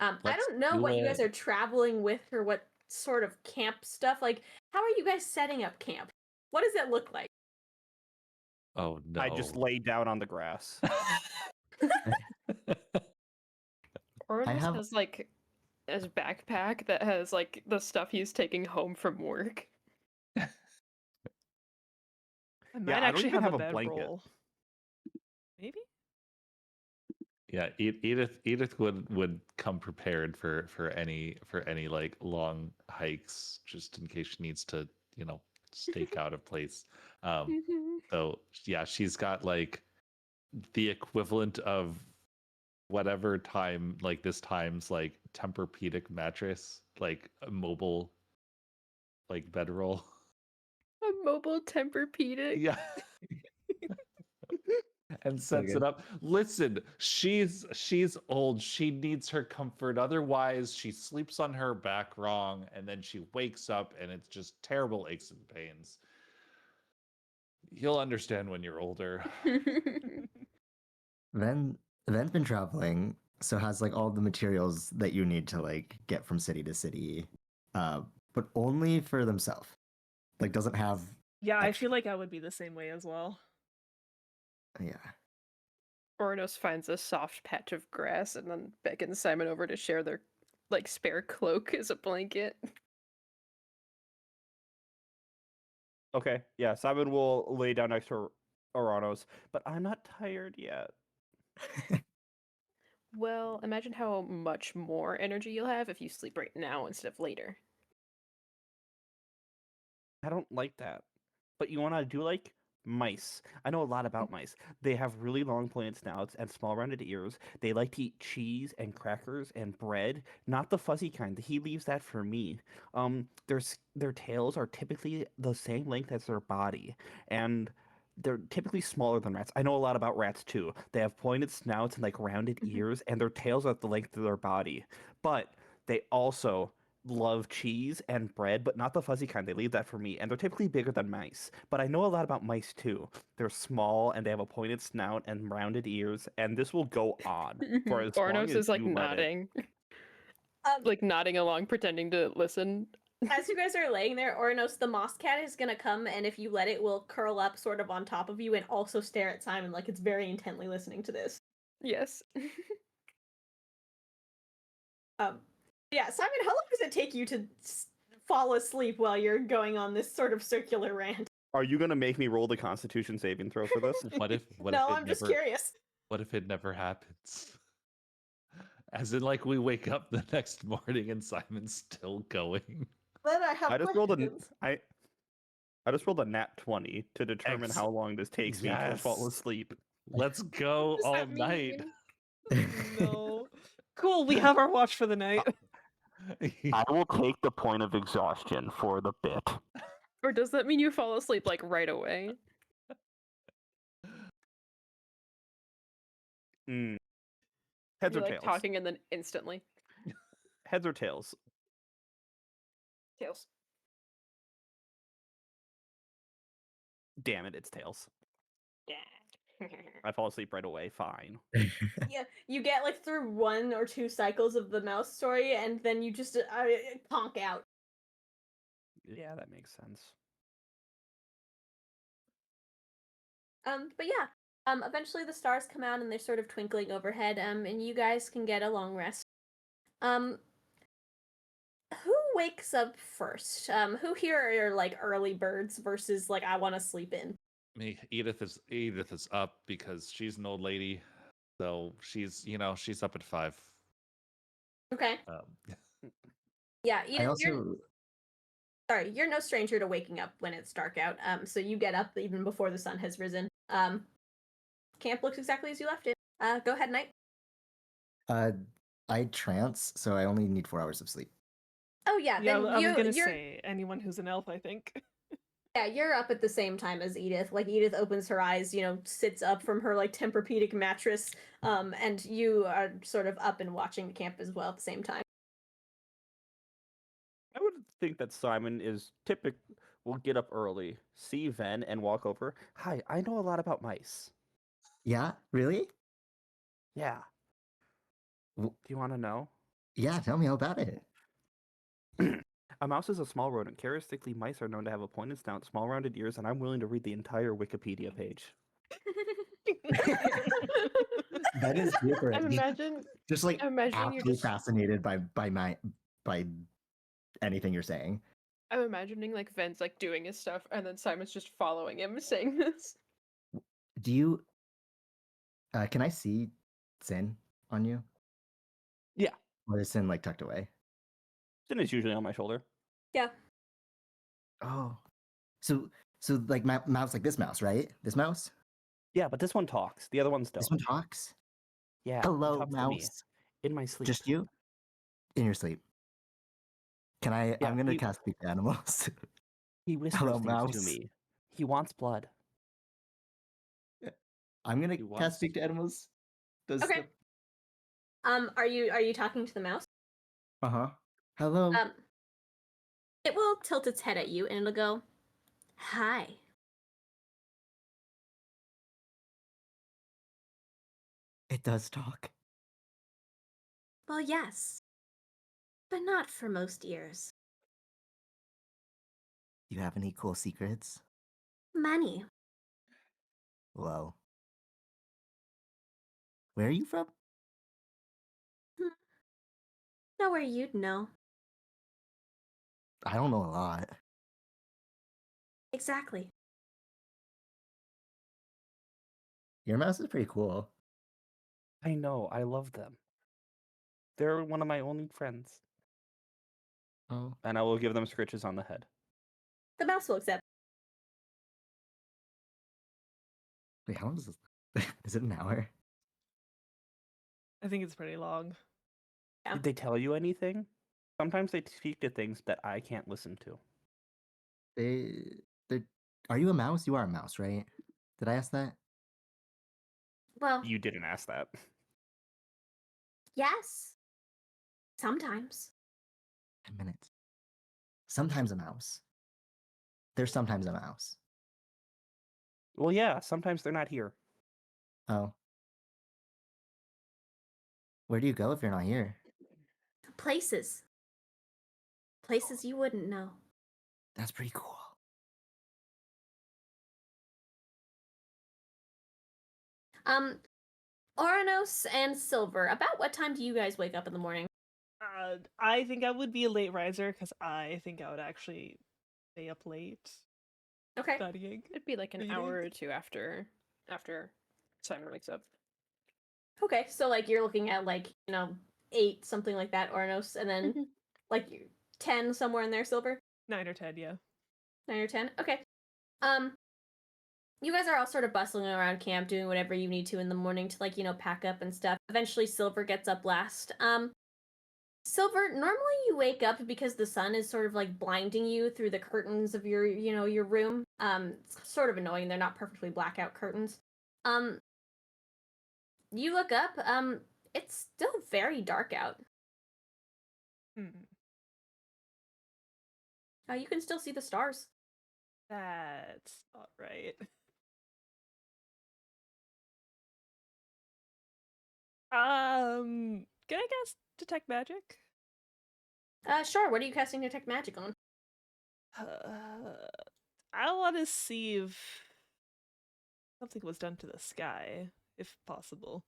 I Let's don't know do what you guys it. are traveling with or what sort of camp stuff. Like, how are you guys setting up camp? What does it look like? Oh no! I just lay down on the grass. Ouronos have- has like his backpack that has like the stuff he's taking home from work. I might I don't actually even have have a a blanket. bedroll. Maybe? Yeah, Edith would come prepared for any like long hikes, just in case she needs to stake out a place. So yeah, she's got like the equivalent of whatever time like this time's like Tempur-Pedic mattress, like a mobile like bedroll. A mobile Tempur-Pedic. Yeah. And sets it up. Listen, she's old. She needs her comfort. Otherwise, she sleeps on her back wrong, and then she wakes up, and it's just terrible aches and pains. You'll understand when you're older. Ven's been traveling So it has like all the materials that you need to like get from city to city, but only for themselves. Like doesn't have. Yeah, I extra. feel like I would be the same way as well. Yeah. Ouronos finds a soft patch of grass and then beckons Simon over to share their like spare cloak as a blanket. Okay, yeah, Simon will lay down next to Ouronos, but I'm not tired yet. Well, imagine how much more energy you'll have if you sleep right now instead of later. I don't like that. But you want to do like mice. I know a lot about mice. They have really long pointed snouts and small rounded ears. They like to eat cheese and crackers and bread, not the fuzzy kind. He leaves that for me. Their tails are typically the same length as their body, and they're typically smaller than rats. I know a lot about rats too. They have pointed snouts and like rounded ears, and their tails are at the length of their body. But they also love cheese and bread, but not the fuzzy kind. They leave that for me. And they're typically bigger than mice. But I know a lot about mice too. They're small and they have a pointed snout and rounded ears, and this will go on for as long Ouronos as is like you let it. nodding, Um, like nodding along, pretending to listen. as you guys are laying there, Ouronos, the moss cat is gonna come, and if you let it, will curl up sort of on top of you and also stare at Simon like it's very intently listening to this. Yes. Yeah, Simon, how long does it take you to fall asleep while you're going on this sort of circular rant? Are you gonna make me roll the Constitution saving throw for this? What if No, it I'm just never curious. what if it never happens? As in like we wake up the next morning and Simon's still going. Then I have I just rolled a questions. I just rolled a nat 20 to determine how long this takes me to fall Yes. asleep. Let's go What does all that night. mean? No. Cool, we have our watch for the night. I will take the point of exhaustion for the bit. Or does that mean you fall asleep like right away? Mm. Heads You're or like tails? talking and then instantly. Heads or tails? Tails. Damn it, it's tails. Yeah. I fall asleep right away. Fine. Yeah, you get like through 1 or 2 cycles of the mouse story, and then you just conk out. Yeah, that makes sense. But yeah. Eventually the stars come out and they're sort of twinkling overhead. And you guys can get a long rest. Who wakes up first? Who here are like early birds versus like I want to sleep in? Me, Edith is up because she's an old lady. So she's she's up at 5. Okay. Yeah, I Edith, also you're no stranger to waking up when it's dark out. So you get up even before the sun has risen. Camp looks exactly as you left it. Go ahead, Knight. I trance, so I only need 4 hours of sleep. Oh yeah, Yeah, then I was gonna you're say anyone who's an elf, I think. yeah, you're up at the same time as Edith. Like Edith opens her eyes, sits up from her like Tempur-Pedic mattress, and you are sort of up and watching the camp as well at the same time. I would think that Simon will get up early, see Ven, and walk over. Hi, I know a lot about mice. Yeah, really? Yeah. W- Do you want to know? Yeah, tell me all about it. A mouse is a small rodent. Characteristically, mice are known to have a pointed snout, small rounded ears, and I'm willing to read the entire Wikipedia page. That is super. I'm imagine Just like I'm imagining you're absolutely just fascinated by anything you're saying. I'm imagining like Ven's like doing his stuff and then Simon's just following him saying this. Do you can I see Sin on you? Yeah. Or is Sin like tucked away? Sin is usually on my shoulder. Yeah. Oh. So like mouse like this mouse, right? This mouse? Yeah, but this one talks. The other ones don't. This one talks? Yeah. he Hello, talks to me mouse. in my sleep. Just you? In your sleep. Can I Yeah, I'm gonna cast speak to animals. He whispers Hello, things mouse. to me. He wants blood. I'm gonna He wants- cast speak to animals. Does Okay. Are you talking to the mouse? Uh-huh. Hello. It will tilt its head at you and it'll go, "Hi." It does talk. Well, yes, but not for most ears. Do you have any cool secrets? Many. Whoa. Where are you from? Nowhere you'd know. I don't know a lot. Exactly. Your mouse is pretty cool. I know, I love them. They're one of my only friends. Oh. And I will give them scritches on the head. The mouse will accept. Wait, how long is this? Is it an hour? I think it's pretty long. Yeah. Did they tell you anything? Sometimes they speak to things that I can't listen to. They are you a mouse? You are a mouse, right? Did I ask that? Well, You didn't ask that. yes. Sometimes. 10 minutes. Sometimes a mouse. There's sometimes a mouse. Well, yeah, sometimes they're not here. Oh. Where do you go if you're not here? Places. Places you wouldn't know. That's pretty cool. Ouronos and Silver, about what time do you guys wake up in the morning? I think I would be a late riser because I think I would actually stay up late Okay. studying. It'd be like an Reading. hour or two after Simon wakes up. Okay, so like you're looking at like, 8, something like that, Ouronos, and then like 10 somewhere in there, Silver? 9 or 10, yeah. 9 or 10? Okay. You guys are all sort of bustling around camp, doing whatever you need to in the morning to like, pack up and stuff. Eventually Silver gets up last. Silver, normally you wake up because the sun is sort of like blinding you through the curtains of your, your room. It's sort of annoying. They're not perfectly blackout curtains. You look up, it's still very dark out. You can still see the stars. That's not right. Can I cast detect magic? Sure. What are you casting detect magic on? I want to see if something was done to the sky, if possible.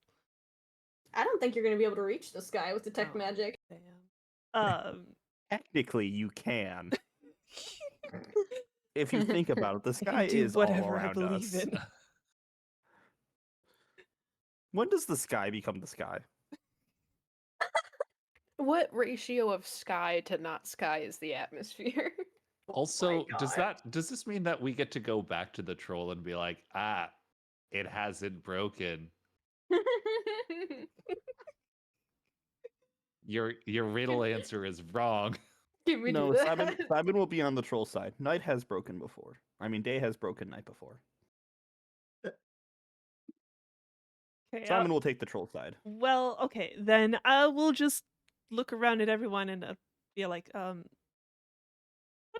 I don't think you're going to be able to reach the sky with detect Oh, magic. Damn. Technically, you can. If you think about it, the I sky can do is all whatever I around believe us. in. When does the sky become the sky? What ratio of sky to not sky is the atmosphere? Also, does God. this mean that we get to go back to the troll and be like, it hasn't broken? Your riddle answer is wrong. Can we No, do that? Simon will be on the troll side. Night has broken before. I mean, day has broken night before. Okay, Simon will take the troll side. well, okay, then I will just look around at everyone and be like, what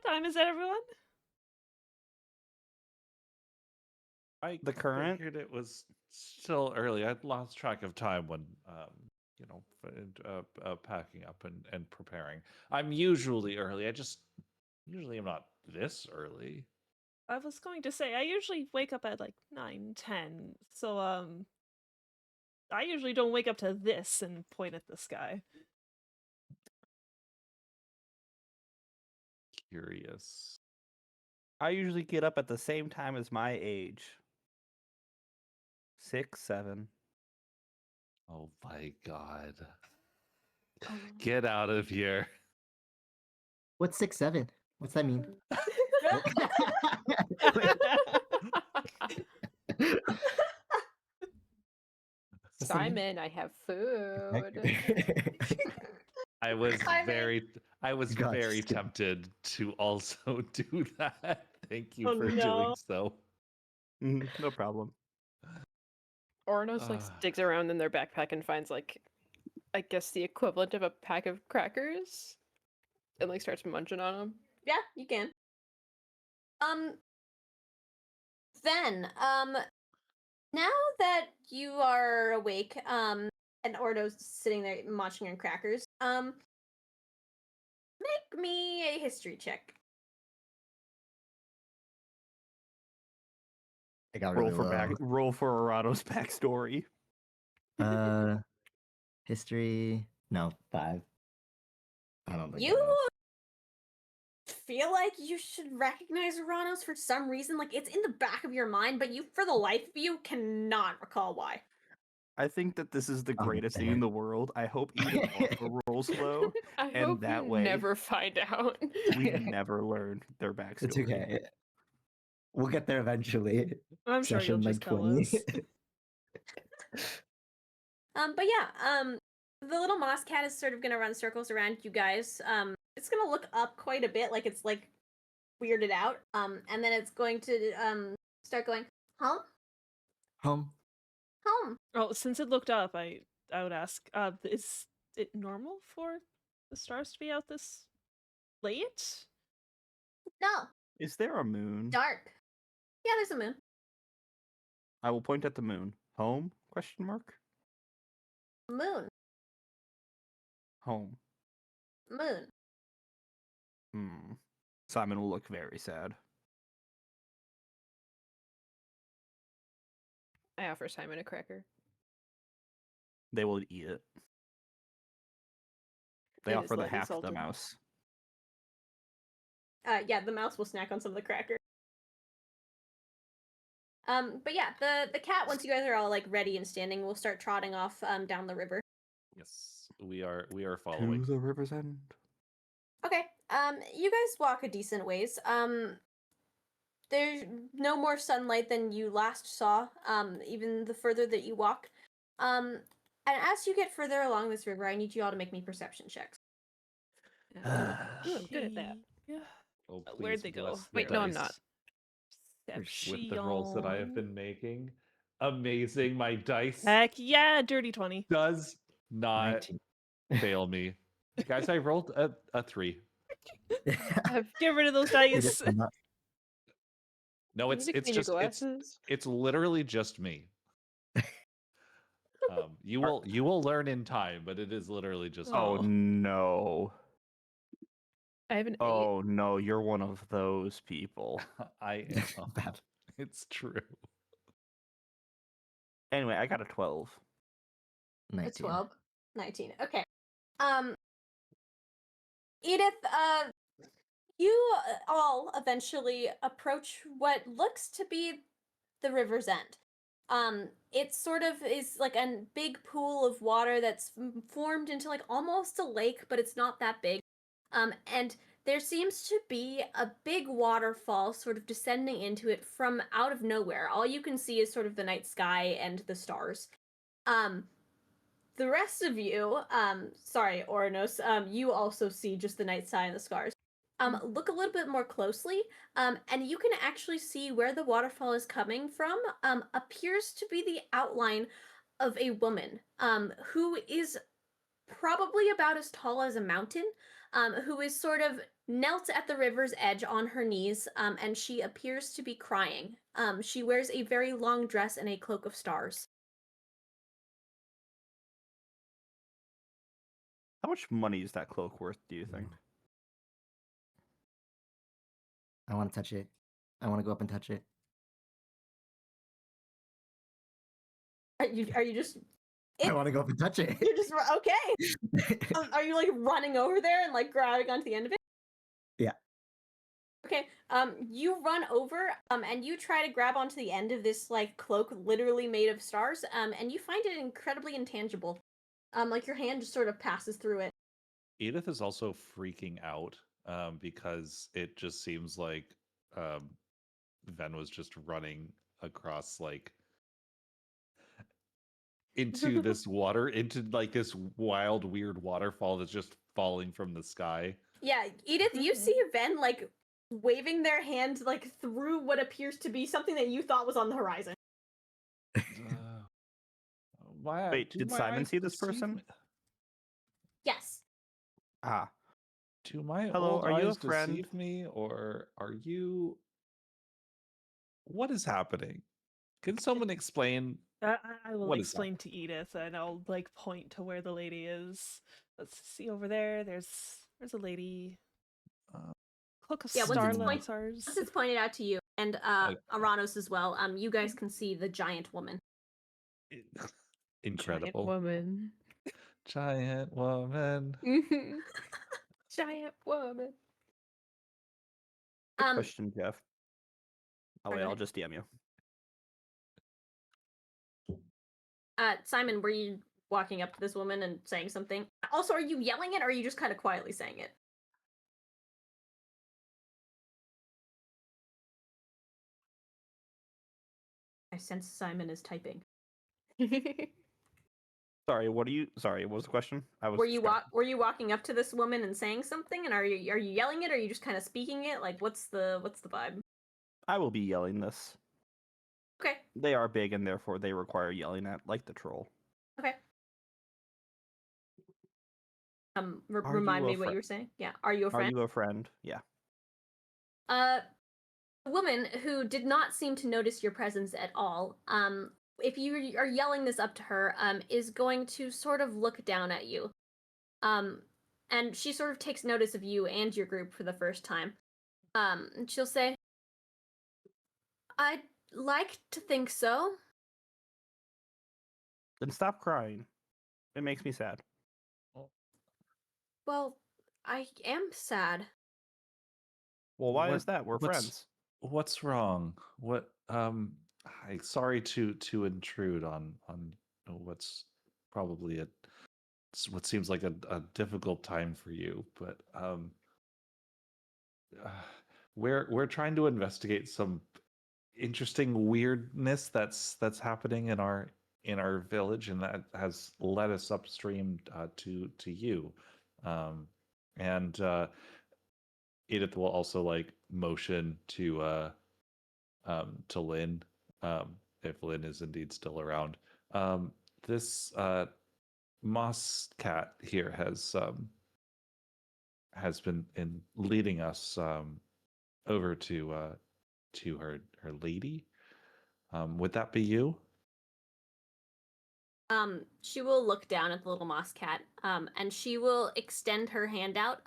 time is it, everyone? The current? Figured it was still early. I'd lost track of time when, packing up and preparing. I'm usually early. Usually I'm not this early. I was going to say, I usually wake up at like 9, 10, so, I usually don't wake up to this and point at the sky. Curious. I usually get up at the same time as my age. 6, 7. Oh my god. Get out of here. What's 6, 7? What's that mean? What's that mean? Simon, I have food. I was Simon. very God. tempted to also do that. Thank you Oh, for no. doing so. No problem. Ouronos like digs around in their backpack and finds like, I guess the equivalent of a pack of crackers, and like starts munching on them. Yeah, you can. Then, now that you are awake, and Ouronos sitting there munching on crackers. Make me a history check. I got Roll really for low. roll for Ouronos' backstory. History. No, 5. I don't think You I know. feel like you should recognize Ouronos for some reason. Like it's in the back of your mind, but you, for the life of you, cannot recall why. I think that this is the Oh, greatest thing fair. in the world. I hope Edith also rolls low, I and hope that you way never find out. we never learn their backstory. It's okay. We'll get there eventually. I'm sure you'll Session like just tell 20. us. But yeah, the little moss cat is sort of gonna run circles around you guys. It's gonna look up quite a bit, like it's like weirded out. And then it's going to start going home, Home. home. Oh, since it looked up, I would ask, is it normal for the stars to be out this late? No, Is there a moon? dark. Yeah, there's a moon. I will point at the moon. Home? Question mark. Moon, Home. moon. Simon will look very sad. I offer Simon a cracker. They will eat it. They It is offer the lightly half of the salted. mouse. Yeah, the mouse will snack on some of the crackers. But yeah, the cat, once you guys are all like ready and standing, will start trotting off down the river. Yes, we are following. To the river's end. Okay. You guys walk a decent ways. There's no more sunlight than you last saw, even the further that you walk. And as you get further along this river, I need you all to make me perception checks. Ooh, I'm good at that. Yeah. Oh, Where'd please they go? bless the Wait, no, I'm dice not. with the rolls that I have been making. Amazing. My dice Heck yeah, dirty 20. does not 19. fail me. Guys, I rolled a 3. Get rid of those You dice. just cannot- No, You need to it's clean your just glasses. it's literally just me. You will learn in time, but it is literally just me. Oh no. I have an 8. Oh no, you're one of those people. I am. Bad. It's true. Anyway, I got a 12. A 19. 12, 19. Okay. Edith, you all eventually approach what looks to be the river's end. It sort of is like a big pool of water that's formed into like almost a lake, but it's not that big. And there seems to be a big waterfall sort of descending into it from out of nowhere. All you can see is sort of the night sky and the stars. The rest of you, sorry, Ouronos, you also see just the night sky and the stars. Look a little bit more closely, and you can actually see where the waterfall is coming from, appears to be the outline of a woman, who is probably about as tall as a mountain, who is sort of knelt at the river's edge on her knees, and she appears to be crying. She wears a very long dress and a cloak of stars. How much money is that cloak worth, do you think? I want to touch it. I want to go up and touch it. Are you just? I want to go up and touch it. You're just okay. Are you like running over there and like grabbing onto the end of it? Yeah. Okay. You run over, and you try to grab onto the end of this like cloak, literally made of stars, and you find it incredibly intangible. Like your hand just sort of passes through it. Edith is also freaking out because it just seems like Ven was just running across like into this water, into like this wild, weird waterfall that's just falling from the sky. Yeah, Edith, you see Ven like waving their hand like through what appears to be something that you thought was on the horizon. Wait, do did my Simon eyes see this deceive person? me? Yes. Ah. Do my Hello, old are you a eyes friend? deceive me, or are you? What is happening? Can someone explain I will What is that? explain to Edith, and I'll like point to where the lady is. Let's see over there. There's a lady. Uh, Cloak of Yeah, once it's Starlight's ours. Once it's pointed out to you and Okay. Ouronos as well, you guys can see the giant woman. Giant Incredible. woman. Giant woman. Giant woman. Quick question, Jeff. Oh Sorry, wait, go I'll ahead. just DM you. Simon, were you walking up to this woman and saying something? Also, are you yelling it, or are you just kind of quietly saying it? I sense Simon is typing. Sorry, what was the question? I was Were you distracted. were you walking up to this woman and saying something, and are you yelling it, or are you just kind of speaking it? Like, what's the vibe? I will be yelling this. Okay. They are big and therefore they require yelling at, like the troll. Okay. Are Remind you a me what you were saying. Yeah. Are you a Are friend? you a friend? Yeah. A woman who did not seem to notice your presence at all, if you are yelling this up to her, is going to sort of look down at you. And she sort of takes notice of you and your group for the first time. And she'll say, I'd like to think so. Then stop crying. It makes me sad. Well, I am sad. Well, why What- is that? We're what's- friends. What's wrong? What hi, sorry to intrude on what's probably what seems like a difficult time for you, but uh, we're trying to investigate some interesting weirdness that's happening in our village, and that has led us upstream to you. And Edith will also like motion to Lynn, if Lynn is indeed still around. This moss cat here has been leading us over to her lady. Would that be you? She will look down at the little moss cat, and she will extend her hand out.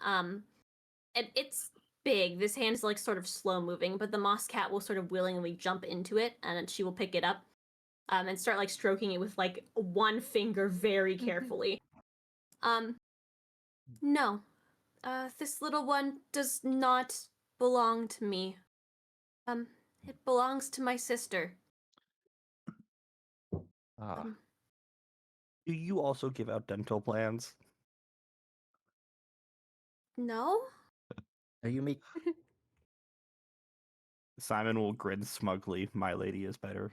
And it's big. This hand is like sort of slow moving, but the moss cat will sort of willingly jump into it, and then she will pick it up, and start like stroking it with like one finger very carefully. No, this little one does not belong to me. It belongs to my sister. Ah, Do you also give out dental plans? No? Are you make Simon will grin smugly. My lady is better.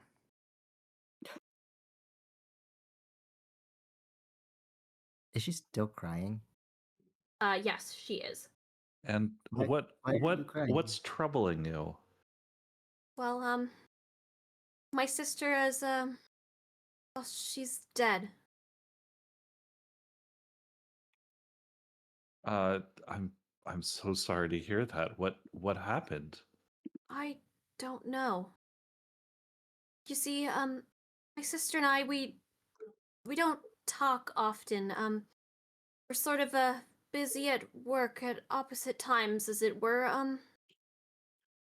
Is she still crying? Yes, she is. and Why- what why are you crying? what's troubling you? Well, my sister is, well, she's dead. I'm so sorry to hear that. What happened? I don't know. You see, my sister and I, we don't talk often. We're sort of, busy at work at opposite times, as it were,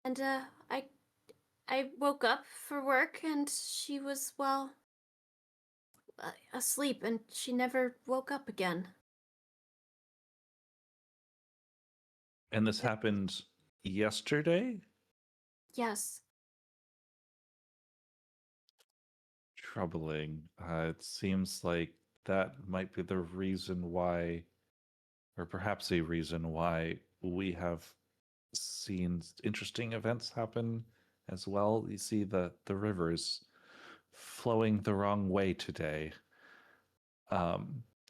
and, I woke up for work and she was, well, asleep, and she never woke up again. And this happened yesterday? Yes. Troubling. It seems like that might be the reason why, or perhaps a reason why we have seen interesting events happen as well. You see, the river is flowing the wrong way today.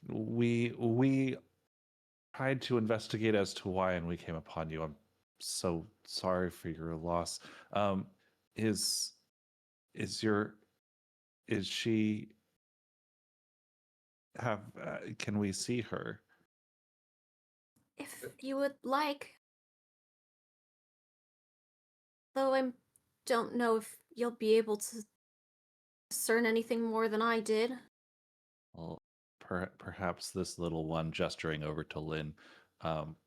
We tried to investigate as to why, and we came upon you. I'm so sorry for your loss. Is is your is she have can we see her? If you would like. Though I don't know if you'll be able to discern anything more than I did. Well, perhaps this little one gesturing over to Lynn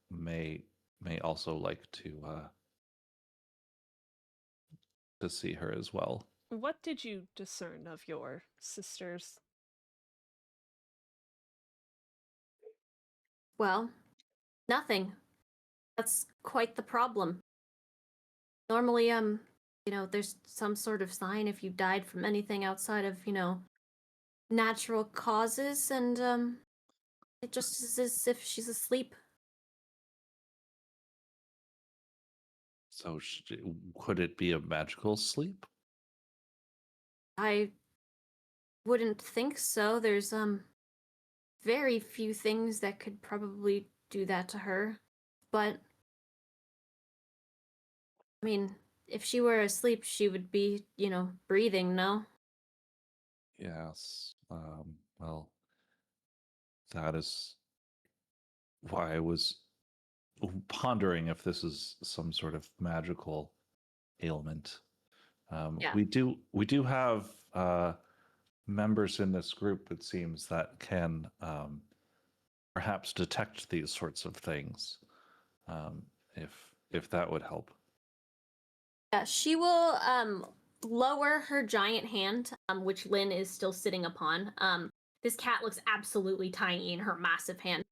may also like to see her as well. What did you discern of your sisters? Well, nothing. That's quite the problem. Normally, there's some sort of sign if you died from anything outside of, natural causes, and, it just is as if she's asleep. So could it be a magical sleep? I wouldn't think so. There's, very few things that could probably do that to her. But, I mean, if she were asleep, she would be, breathing, no? Yes. Well, that is why I was pondering if this is some sort of magical ailment. Yeah. We do have members in this group, it seems, that can perhaps detect these sorts of things. If that would help. Yeah, she will lower her giant hand, which Lynn is still sitting upon. This cat looks absolutely tiny in her massive hand.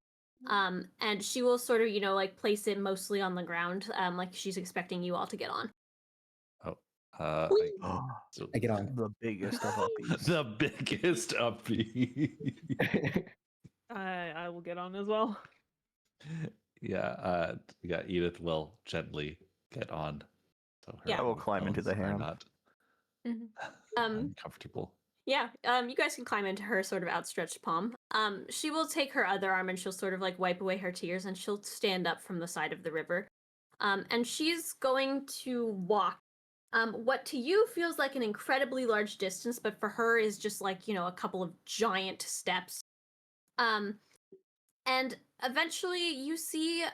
And she will sort of, place it mostly on the ground, like she's expecting you all to get on. Oh, I get on. The biggest of uppies. the biggest uppy. I will get on as well. Yeah, Edith will gently get on. So her Yeah. I will climb into the bones are hand. not Um, uncomfortable. yeah, you guys can climb into her sort of outstretched palm. She will take her other arm and she'll sort of like wipe away her tears and she'll stand up from the side of the river. And she's going to walk what to you feels like an incredibly large distance, but for her is just like, a couple of giant steps. And eventually you see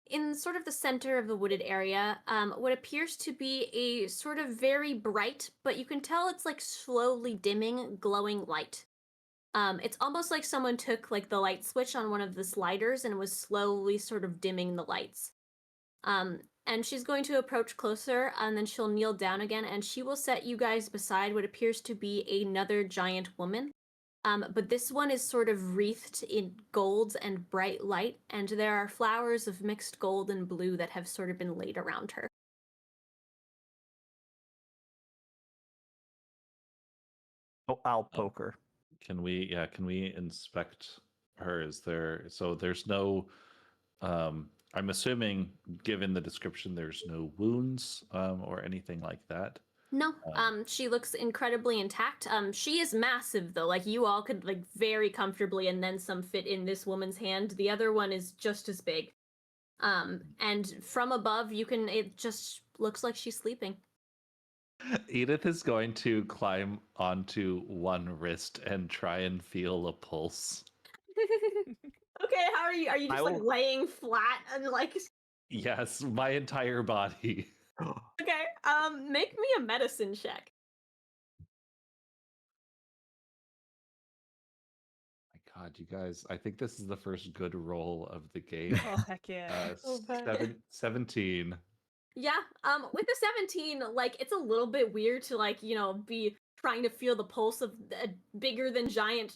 in sort of the center of the wooded area, what appears to be a sort of very bright, but you can tell it's like slowly dimming, glowing light. It's almost like someone took like the light switch on one of the sliders and was slowly sort of dimming the lights. And she's going to approach closer, and then she'll kneel down again, and she will set you guys beside what appears to be another giant woman. But this one is sort of wreathed in gold and bright light, and there are flowers of mixed gold and blue that have sort of been laid around her. Oh, I'll poke her. Can we inspect her? There's no I'm assuming, given the description, there's no wounds or anything like that. No, she looks incredibly intact. She is massive though. Like you all could like very comfortably and then some fit in this woman's hand. The other one is just as big. And from above it just looks like she's sleeping. Edith is going to climb onto one wrist and try and feel a pulse. Okay, how are you? Are you just like laying flat and like Yes, my entire body. Okay, make me a medicine check. My God, you guys, I think this is the first good roll of the game. Oh, heck yeah. 17. Yeah, with the 17, like it's a little bit weird to like, be trying to feel the pulse of a bigger than giant.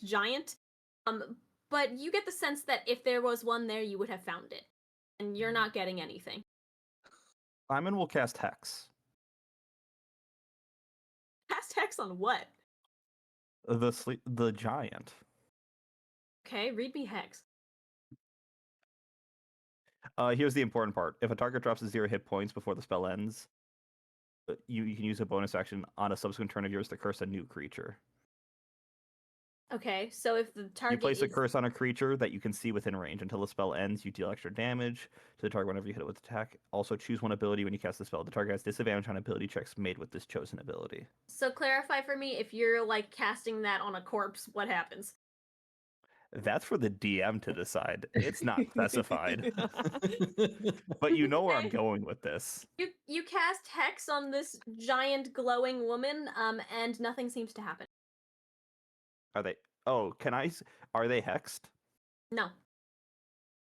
But you get the sense that if there was one there, you would have found it. And you're not getting anything. Simon will cast Hex. Cast Hex on what? The giant. Okay, read me Hex. Here's the important part. If a target drops to 0 hit points before the spell ends, you can use a bonus action on a subsequent turn of yours to curse a new creature. Okay, so if the target You place a curse on a creature that you can see within range. Until the spell ends, you deal extra damage to the target whenever you hit it with attack. Also, choose one ability when you cast the spell. The target has disadvantage on ability checks made with this chosen ability. So clarify for me, if you're like casting that on a corpse, what happens? That's for the DM to decide. It's not specified. But you know where I'm Okay. going with this. You cast hex on this giant glowing woman, and nothing seems to happen. Are they? Oh, are they hexed? No.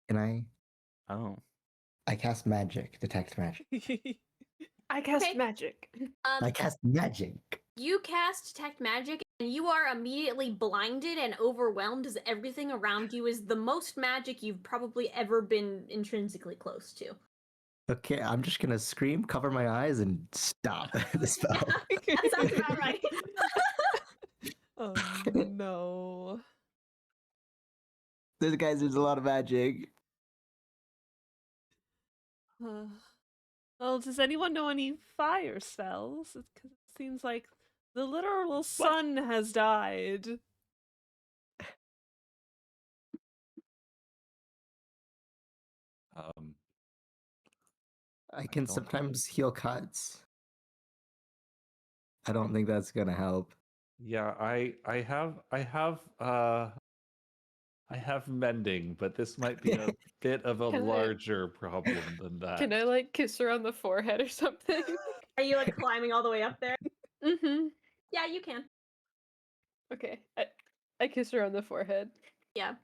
Can I? Oh. I cast magic, detect magic. I cast Okay. magic. I cast magic. You cast detect magic, and you are immediately blinded and overwhelmed as everything around you is the most magic you've probably ever been intrinsically close to. Okay, I'm just gonna scream, cover my eyes, and stop the spell. That sounds about right. Oh no. There's a lot of magic. Well, does anyone know any fire spells? Because it seems like the literal sun has died. I can don't- sometimes heal cuts. I don't think that's gonna help. Yeah, I have mending, but this might be a bit of a Can I- larger problem than that. Can I like kiss her on the forehead or something? Are you like climbing all the way up there? Mm-hmm. Yeah, you can. Okay. I kiss her on the forehead. Yeah.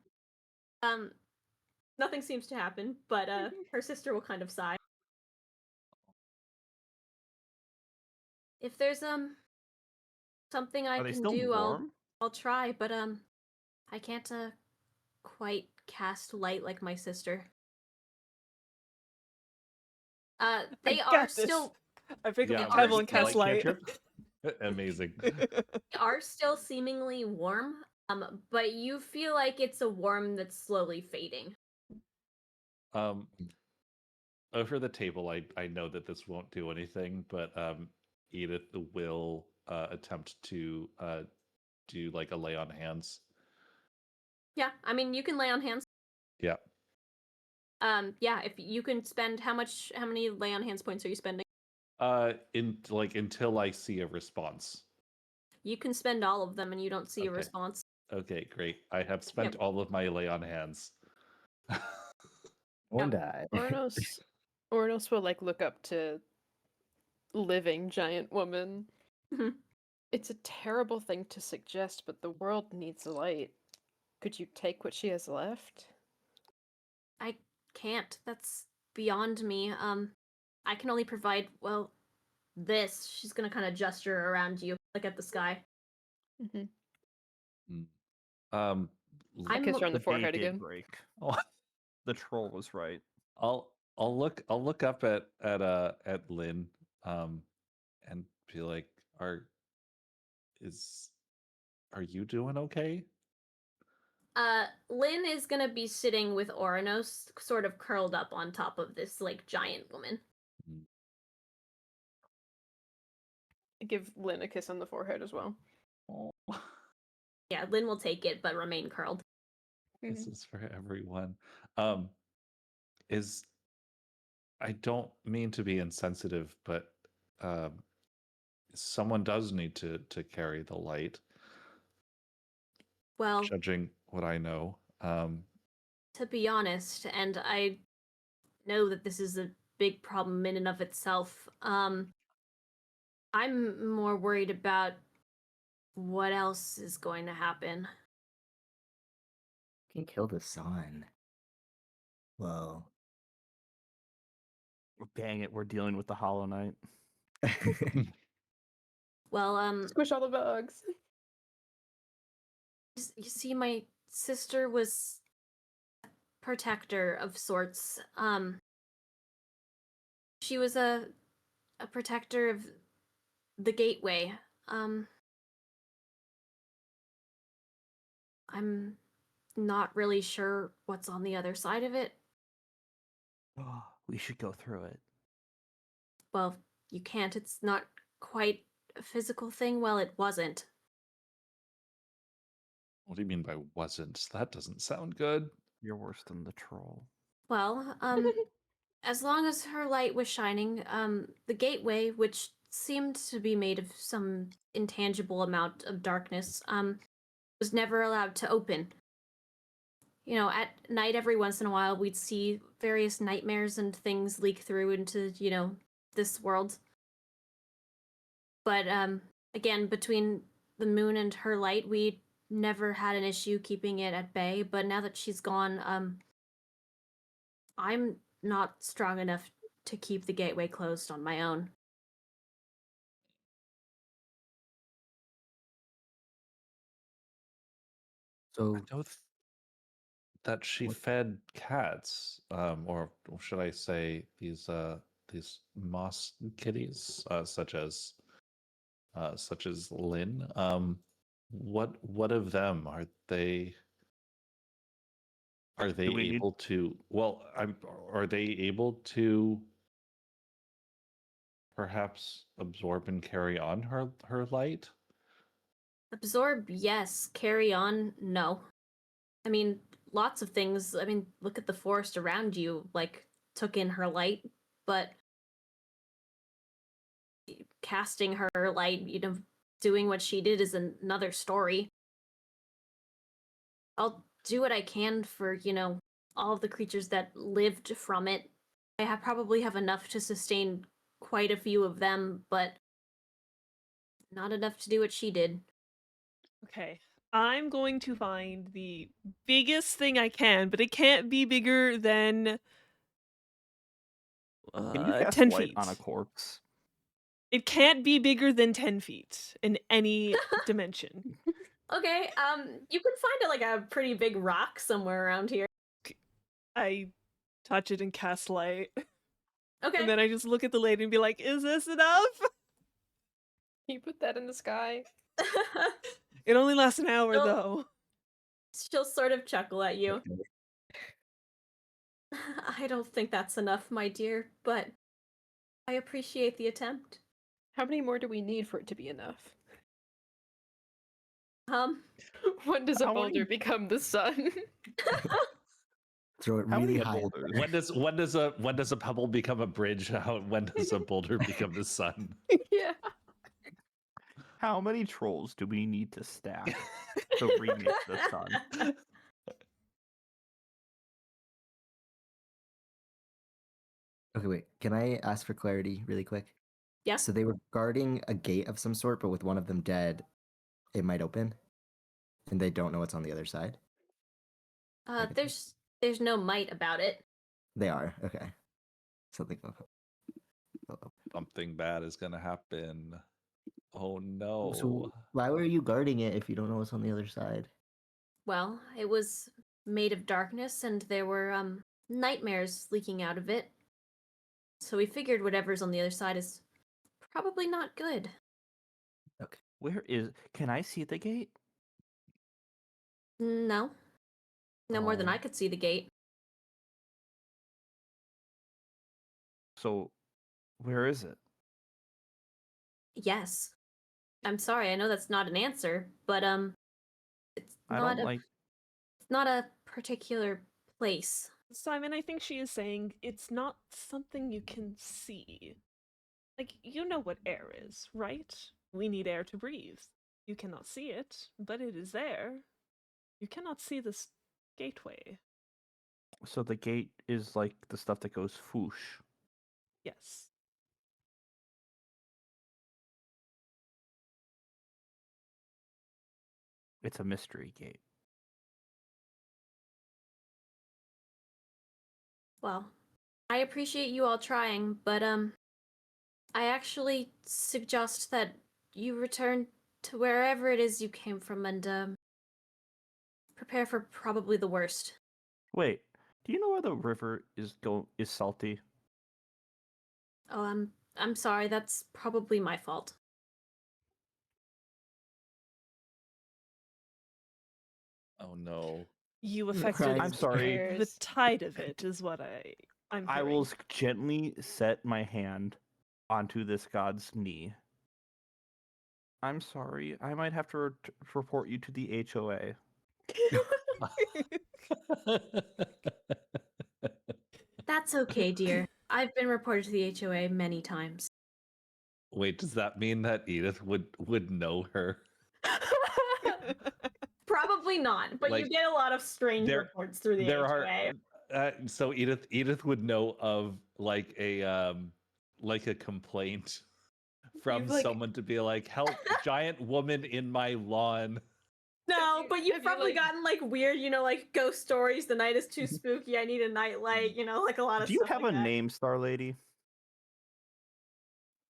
Nothing seems to happen, but her sister will kind of sigh. If there's something I Are they can still do, warm? I'll try, but I can't quite cast light like my sister. They I are got this. still I pick Yeah, up a are pebble and still- cast light. Amazing. they are still seemingly warm, but you feel like it's a warm that's slowly fading. Over the table, I know that this won't do anything, but Edith will attempt to do like a lay on hands. Yeah, I mean you can lay on hands. Yeah. Yeah, if you can spend how many lay on hands points are you spending? Until I see a response. You can spend all of them and you don't see a Okay. response. Okay, great. I have spent all of my lay on hands. One die. Ouronos will like look up to living giant woman. Mhm. It's a terrible thing to suggest, but the world needs light. Could you take what she has left? I can't. That's beyond me. I can only provide, well, this. She's gonna kind of gesture around you, like at the sky. Mm-hmm. Um, I kiss her on the bait forehead did again. break. The troll was right. I'll look up at Lynn, and be like, are you doing okay? Lynn is gonna be sitting with Ouronos, sort of curled up on top of this like giant woman. I give Lynn a kiss on the forehead as well. Oh, Yeah, Lynn will take it, but remain curled. this is for everyone. Is I don't mean to be insensitive, but someone does need to carry the light. Well, Judging what I know, to be honest, and I know that this is a big problem in and of itself, I'm more worried about what else is going to happen. You can kill the sun. Whoa. Dang it, we're dealing with the Hollow Knight. Well, Squish all the bugs. you see, my sister was a protector of sorts. She was a protector of the gateway. I'm not really sure what's on the other side of it. We should go through it. Well, you can't. It's not quite a physical thing. Well, it wasn't. what do you mean by wasn't? That doesn't sound good. You're worse than the troll. Well, as long as her light was shining, the gateway, which seemed to be made of some intangible amount of darkness, was never allowed to open. at night every once in a while we'd see various nightmares and things leak through into, this world. But again, between the moon and her light, we never had an issue keeping it at bay. But now that she's gone, I'm not strong enough to keep the gateway closed on my own. I So know that she What- fed cats, or should I say these moss kitties, such as Lynn. What of them are they Do we need- able to? Well, are they able to perhaps absorb and carry on her light? Absorb, yes. Carry on, no. I mean, lots of things. I mean, look at the forest around you, like, took in her light, but casting her light, doing what she did is another story. I'll do what I can for, all of the creatures that lived from it. I probably have enough to sustain quite a few of them, but not enough to do what she did. Okay. I'm going to find the biggest thing I can, but it can't be bigger than Can you cast 10 light feet. on a corpse? It can't be bigger than 10 feet in any dimension. Okay, you can find like a pretty big rock somewhere around here. I touch it and cast light. Okay. And then I just look at the lady and be like, is this enough? Can you put that in the sky? It only lasts an hour, She'll- though. She'll sort of chuckle at you. I don't think that's enough, my dear, but I appreciate the attempt. How many more do we need for it to be enough? When does a How many- boulder become the sun? throw it How really many high. boulders? When does a pebble become a bridge? When does a boulder become the sun? Yeah. How many trolls do we need to stack to remake the sun? Okay, wait. Can I ask for clarity really quick? Yeah. So they were guarding a gate of some sort, but with one of them dead, it might open, and they don't know what's on the other side. There's no might about it. They are okay. Something. Something bad is gonna happen. Oh no. So why were you guarding it if you don't know what's on the other side? Well, it was made of darkness and there were nightmares leaking out of it. So we figured whatever's on the other side is probably not good. Where is? Can I see the gate? No. No more than Oh. I could see the gate. So, where is it? Yes. I'm sorry, I know that's not an answer, but it's I not don't like. it's not a particular place. Simon, I think she is saying it's not something you can see. Like, you know what air is, right? We need air to breathe. You cannot see it, but it is there. You cannot see this gateway. So the gate is like the stuff that goes foosh. Yes. It's a mystery gate. Well, I appreciate you all trying, but I actually suggest that you return to wherever it is you came from and prepare for probably the worst. Wait, do you know where the river is salty? Oh, I'm sorry, that's probably my fault. Oh no. You I'm affected crying. I'm sorry. the Cares. tide of it is what I'm I hearing. will gently set my hand onto this god's knee. I'm sorry. I might have to report you to the HOA. That's okay, dear. I've been reported to the HOA many times. Wait, does that mean that Edith would know her? Probably Probably not, but you Like, get a lot of strange there- reports through the there HOA. are so Edith would know of like a complaint from You've, like- someone to be like, help, giant woman in my lawn. No, but you've have you, probably like- gotten like weird, like ghost stories. The night is too spooky. I need a nightlight. Like a lot of Do you stuff have like a that. name, Star Lady?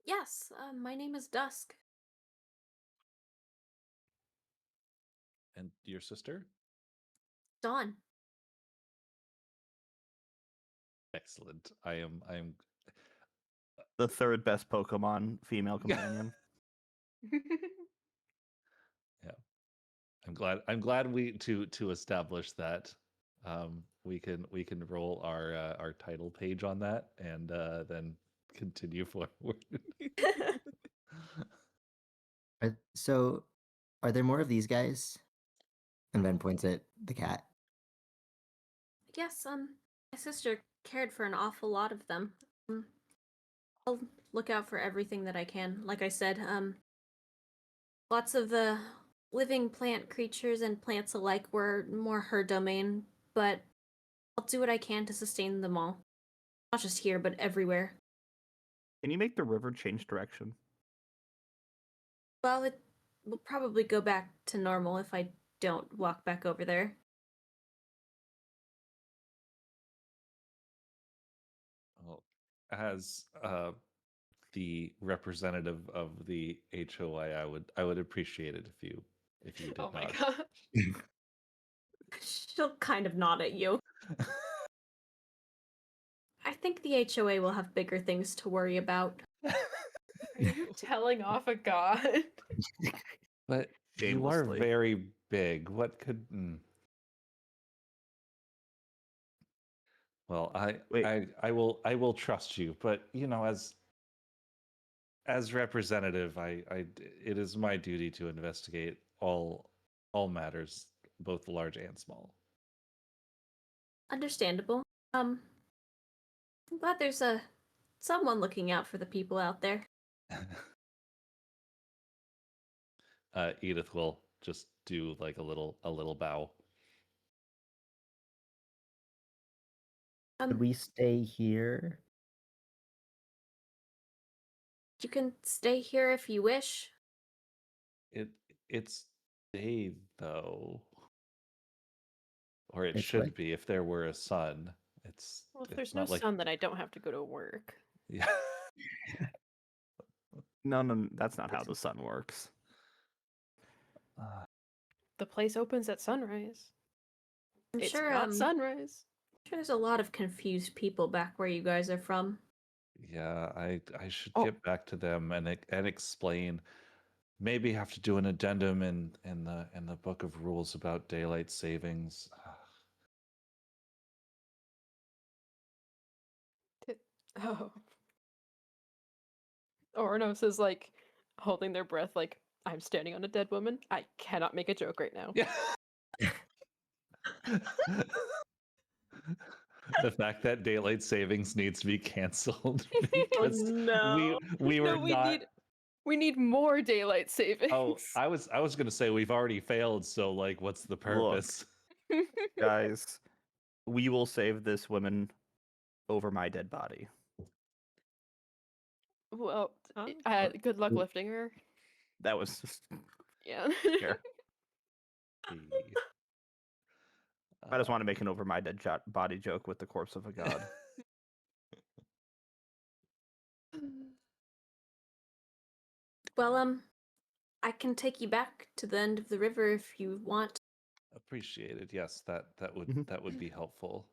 Yes, my name is Dusk. And your sister? Dawn. Excellent. I am The third best Pokemon female companion. I'm glad we to establish that. We can roll our title page on that and then continue forward. So, are there more of these guys? And then points at the cat. Yes, my sister cared for an awful lot of them. I'll look out for everything that I can. Like I said, lots of the living plant creatures and plants alike were more her domain, but I'll do what I can to sustain them all. Not just here, but everywhere. Can you make the river change direction? Well, it will probably go back to normal if I don't walk back over there. Well, as the representative of the HOI, I would appreciate it if you did Oh my not. god. She'll kind of nod at you. I think the HOA will have bigger things to worry about. Are you telling off a god? But you are Shamelessly. very big. What could? Well, Wait. I will trust you, but as representative, it is my duty to investigate all matters, both large and small. Understandable. I'm glad there's someone looking out for the people out there. Edith will just do like a little bow. Could we stay here? You can stay here if you wish. It's day though, or it It's should what? be if there were a sun. It's Well, if it's there's no not like sun, then I don't have to go to work. yeah. No, that's not how the sun works. The place opens at sunrise. I'm It's sure not sunrise. sure there's a lot of confused people back where you guys are from. Yeah, I should Oh. get back to them and explain. Maybe have to do an addendum in the book of rules about daylight savings. Oh. Ouronos is like holding their breath like, I'm standing on a dead woman. I cannot make a joke right now. Yeah. The fact that daylight savings needs to be canceled because no. we were No, not. we need more daylight savings. Oh, I was gonna say we've already failed, so like, what's the purpose? Guys, we will save this woman over my dead body. Well, Huh? good luck lifting her. That was just Yeah. fair. I just want to make an over my dead body joke with the corpse of a god. Well, I can take you back to the end of the river if you want. Appreciated. Yes, that would Mhm. that would be helpful.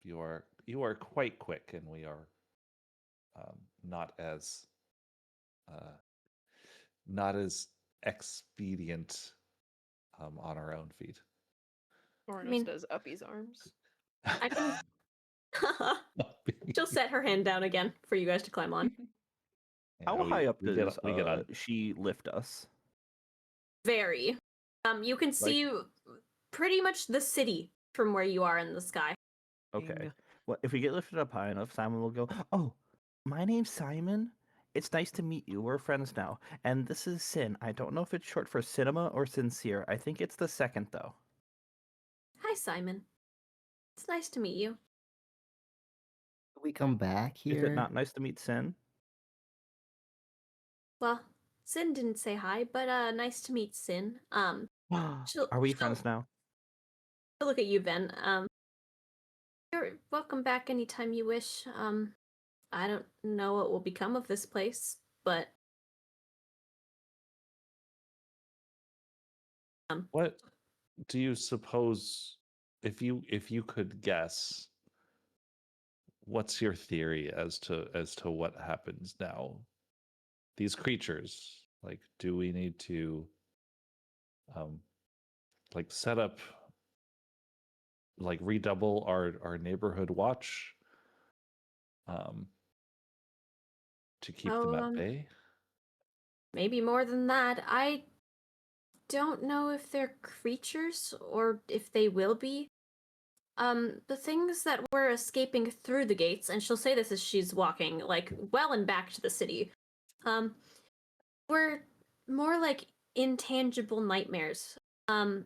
You are quite quick, and we are not as expedient on our own feet. Ouronos mean- does Uppy's arms. I can. She'll set her hand down again for you guys to climb on. How we- high up we does get on? she lift us? Very. You can see pretty much the city from where you are in the sky. Okay. Well, if we get lifted up high enough, Simon will go, "Oh, my name's Simon, It's nice to meet you. We're friends now. And this is Sin. I don't know if it's short for cinema or sincere. I think it's the second, though. Hi, Simon. It's nice to meet you. We come back Is it not here. nice to meet Sin? Well, Sin didn't say hi, but nice to meet Sin. She'll Are we she'll friends now? look at you, Ven. You're welcome back anytime you wish. I don't know what will become of this place, but What do you suppose, if you could guess, what's your theory as to what happens now? These creatures, like, do we need to like set up, like, redouble our neighborhood watch to keep them at bay? maybe more than that. I don't know if they're creatures or if they will be. The things that were escaping through the gates, and she'll say this as she's walking, like, well and back to the city, were more like intangible nightmares. The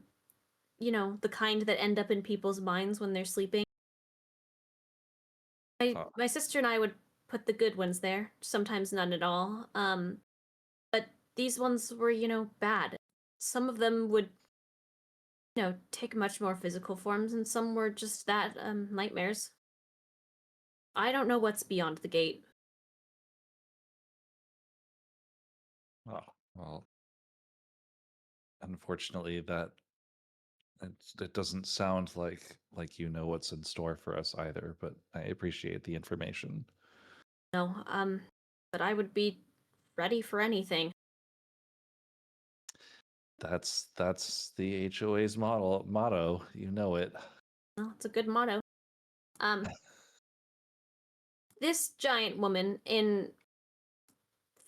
kind that end up in people's minds when they're sleeping. My sister and I would put the good ones there, sometimes none at all. But these ones were, bad. Some of them would, take much more physical forms, and some were just that, nightmares. I don't know what's beyond the gate. Oh, well, unfortunately, it doesn't sound like you know what's in store for us either, but I appreciate the information. No, but I would be ready for anything. That's the HOA's motto. You know it. Well, it's a good motto. This giant woman in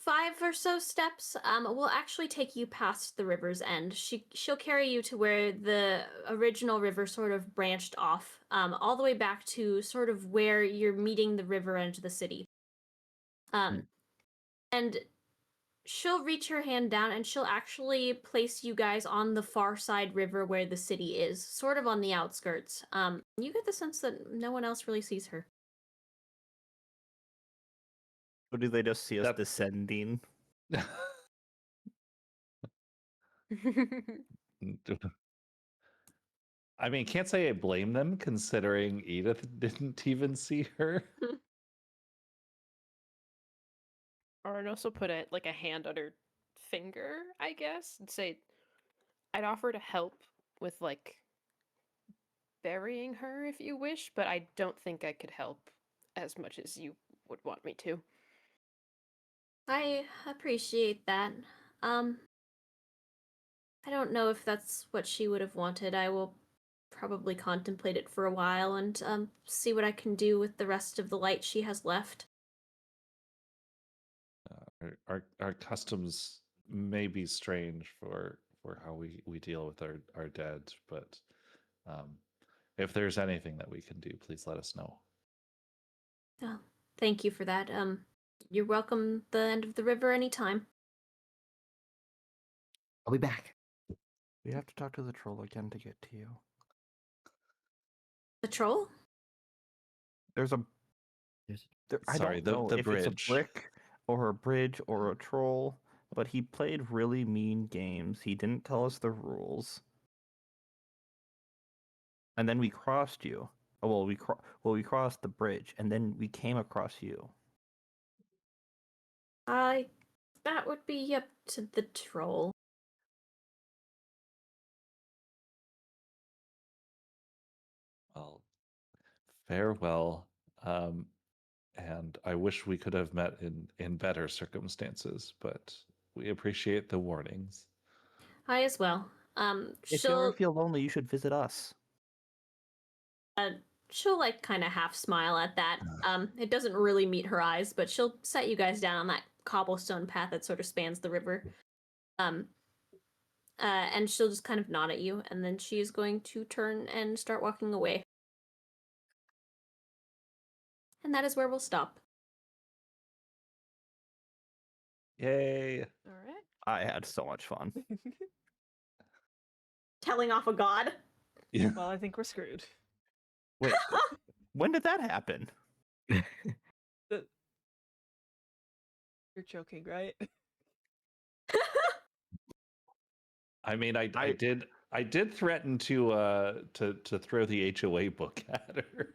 5 or so steps will actually take you past the river's end. She'll carry you to where the original river sort of branched off, all the way back to sort of where you're meeting the river and the city. And she'll reach her hand down and she'll actually place you guys on the far side river where the city is, sort of on the outskirts. You get the sense that no one else really sees her. Or do they just see us That- descending? I mean, can't say I blame them considering Edith didn't even see her. Ouronos will put a hand on her finger, I guess, and say, "I'd offer to help with burying her if you wish, but I don't think I could help as much as you would want me to." I appreciate that. I don't know if that's what she would have wanted. I will probably contemplate it for a while and see what I can do with the rest of the light she has left. Our customs may be strange for how we deal with our dead, but if there's anything that we can do, please let us know. Oh, thank you for that. You're welcome the end of the river anytime. I'll be back. We have to talk to the troll again to get to you. The troll? There's a... I Sorry, don't know the if bridge. it's a brick or a bridge or a troll, but he played really mean games. He didn't tell us the rules. And then we crossed you. Oh, well, we crossed the bridge, and then we came across you. That would be up to the troll. Well, farewell. And I wish we could have met in better circumstances, but we appreciate the warnings. I as well. If you ever feel lonely, you should visit us. She'll kind of half smile at that. It doesn't really meet her eyes, but she'll set you guys down on that cobblestone path that sort of spans the river. And she'll just kind of nod at you, and then she is going to turn and start walking away. And that is where we'll stop. Yay. All right. I had so much fun. Telling off a god. Yeah. Well, I think we're screwed. Wait, when did that happen? You're joking, right? I mean, I I- did threaten to throw the HOA book at her.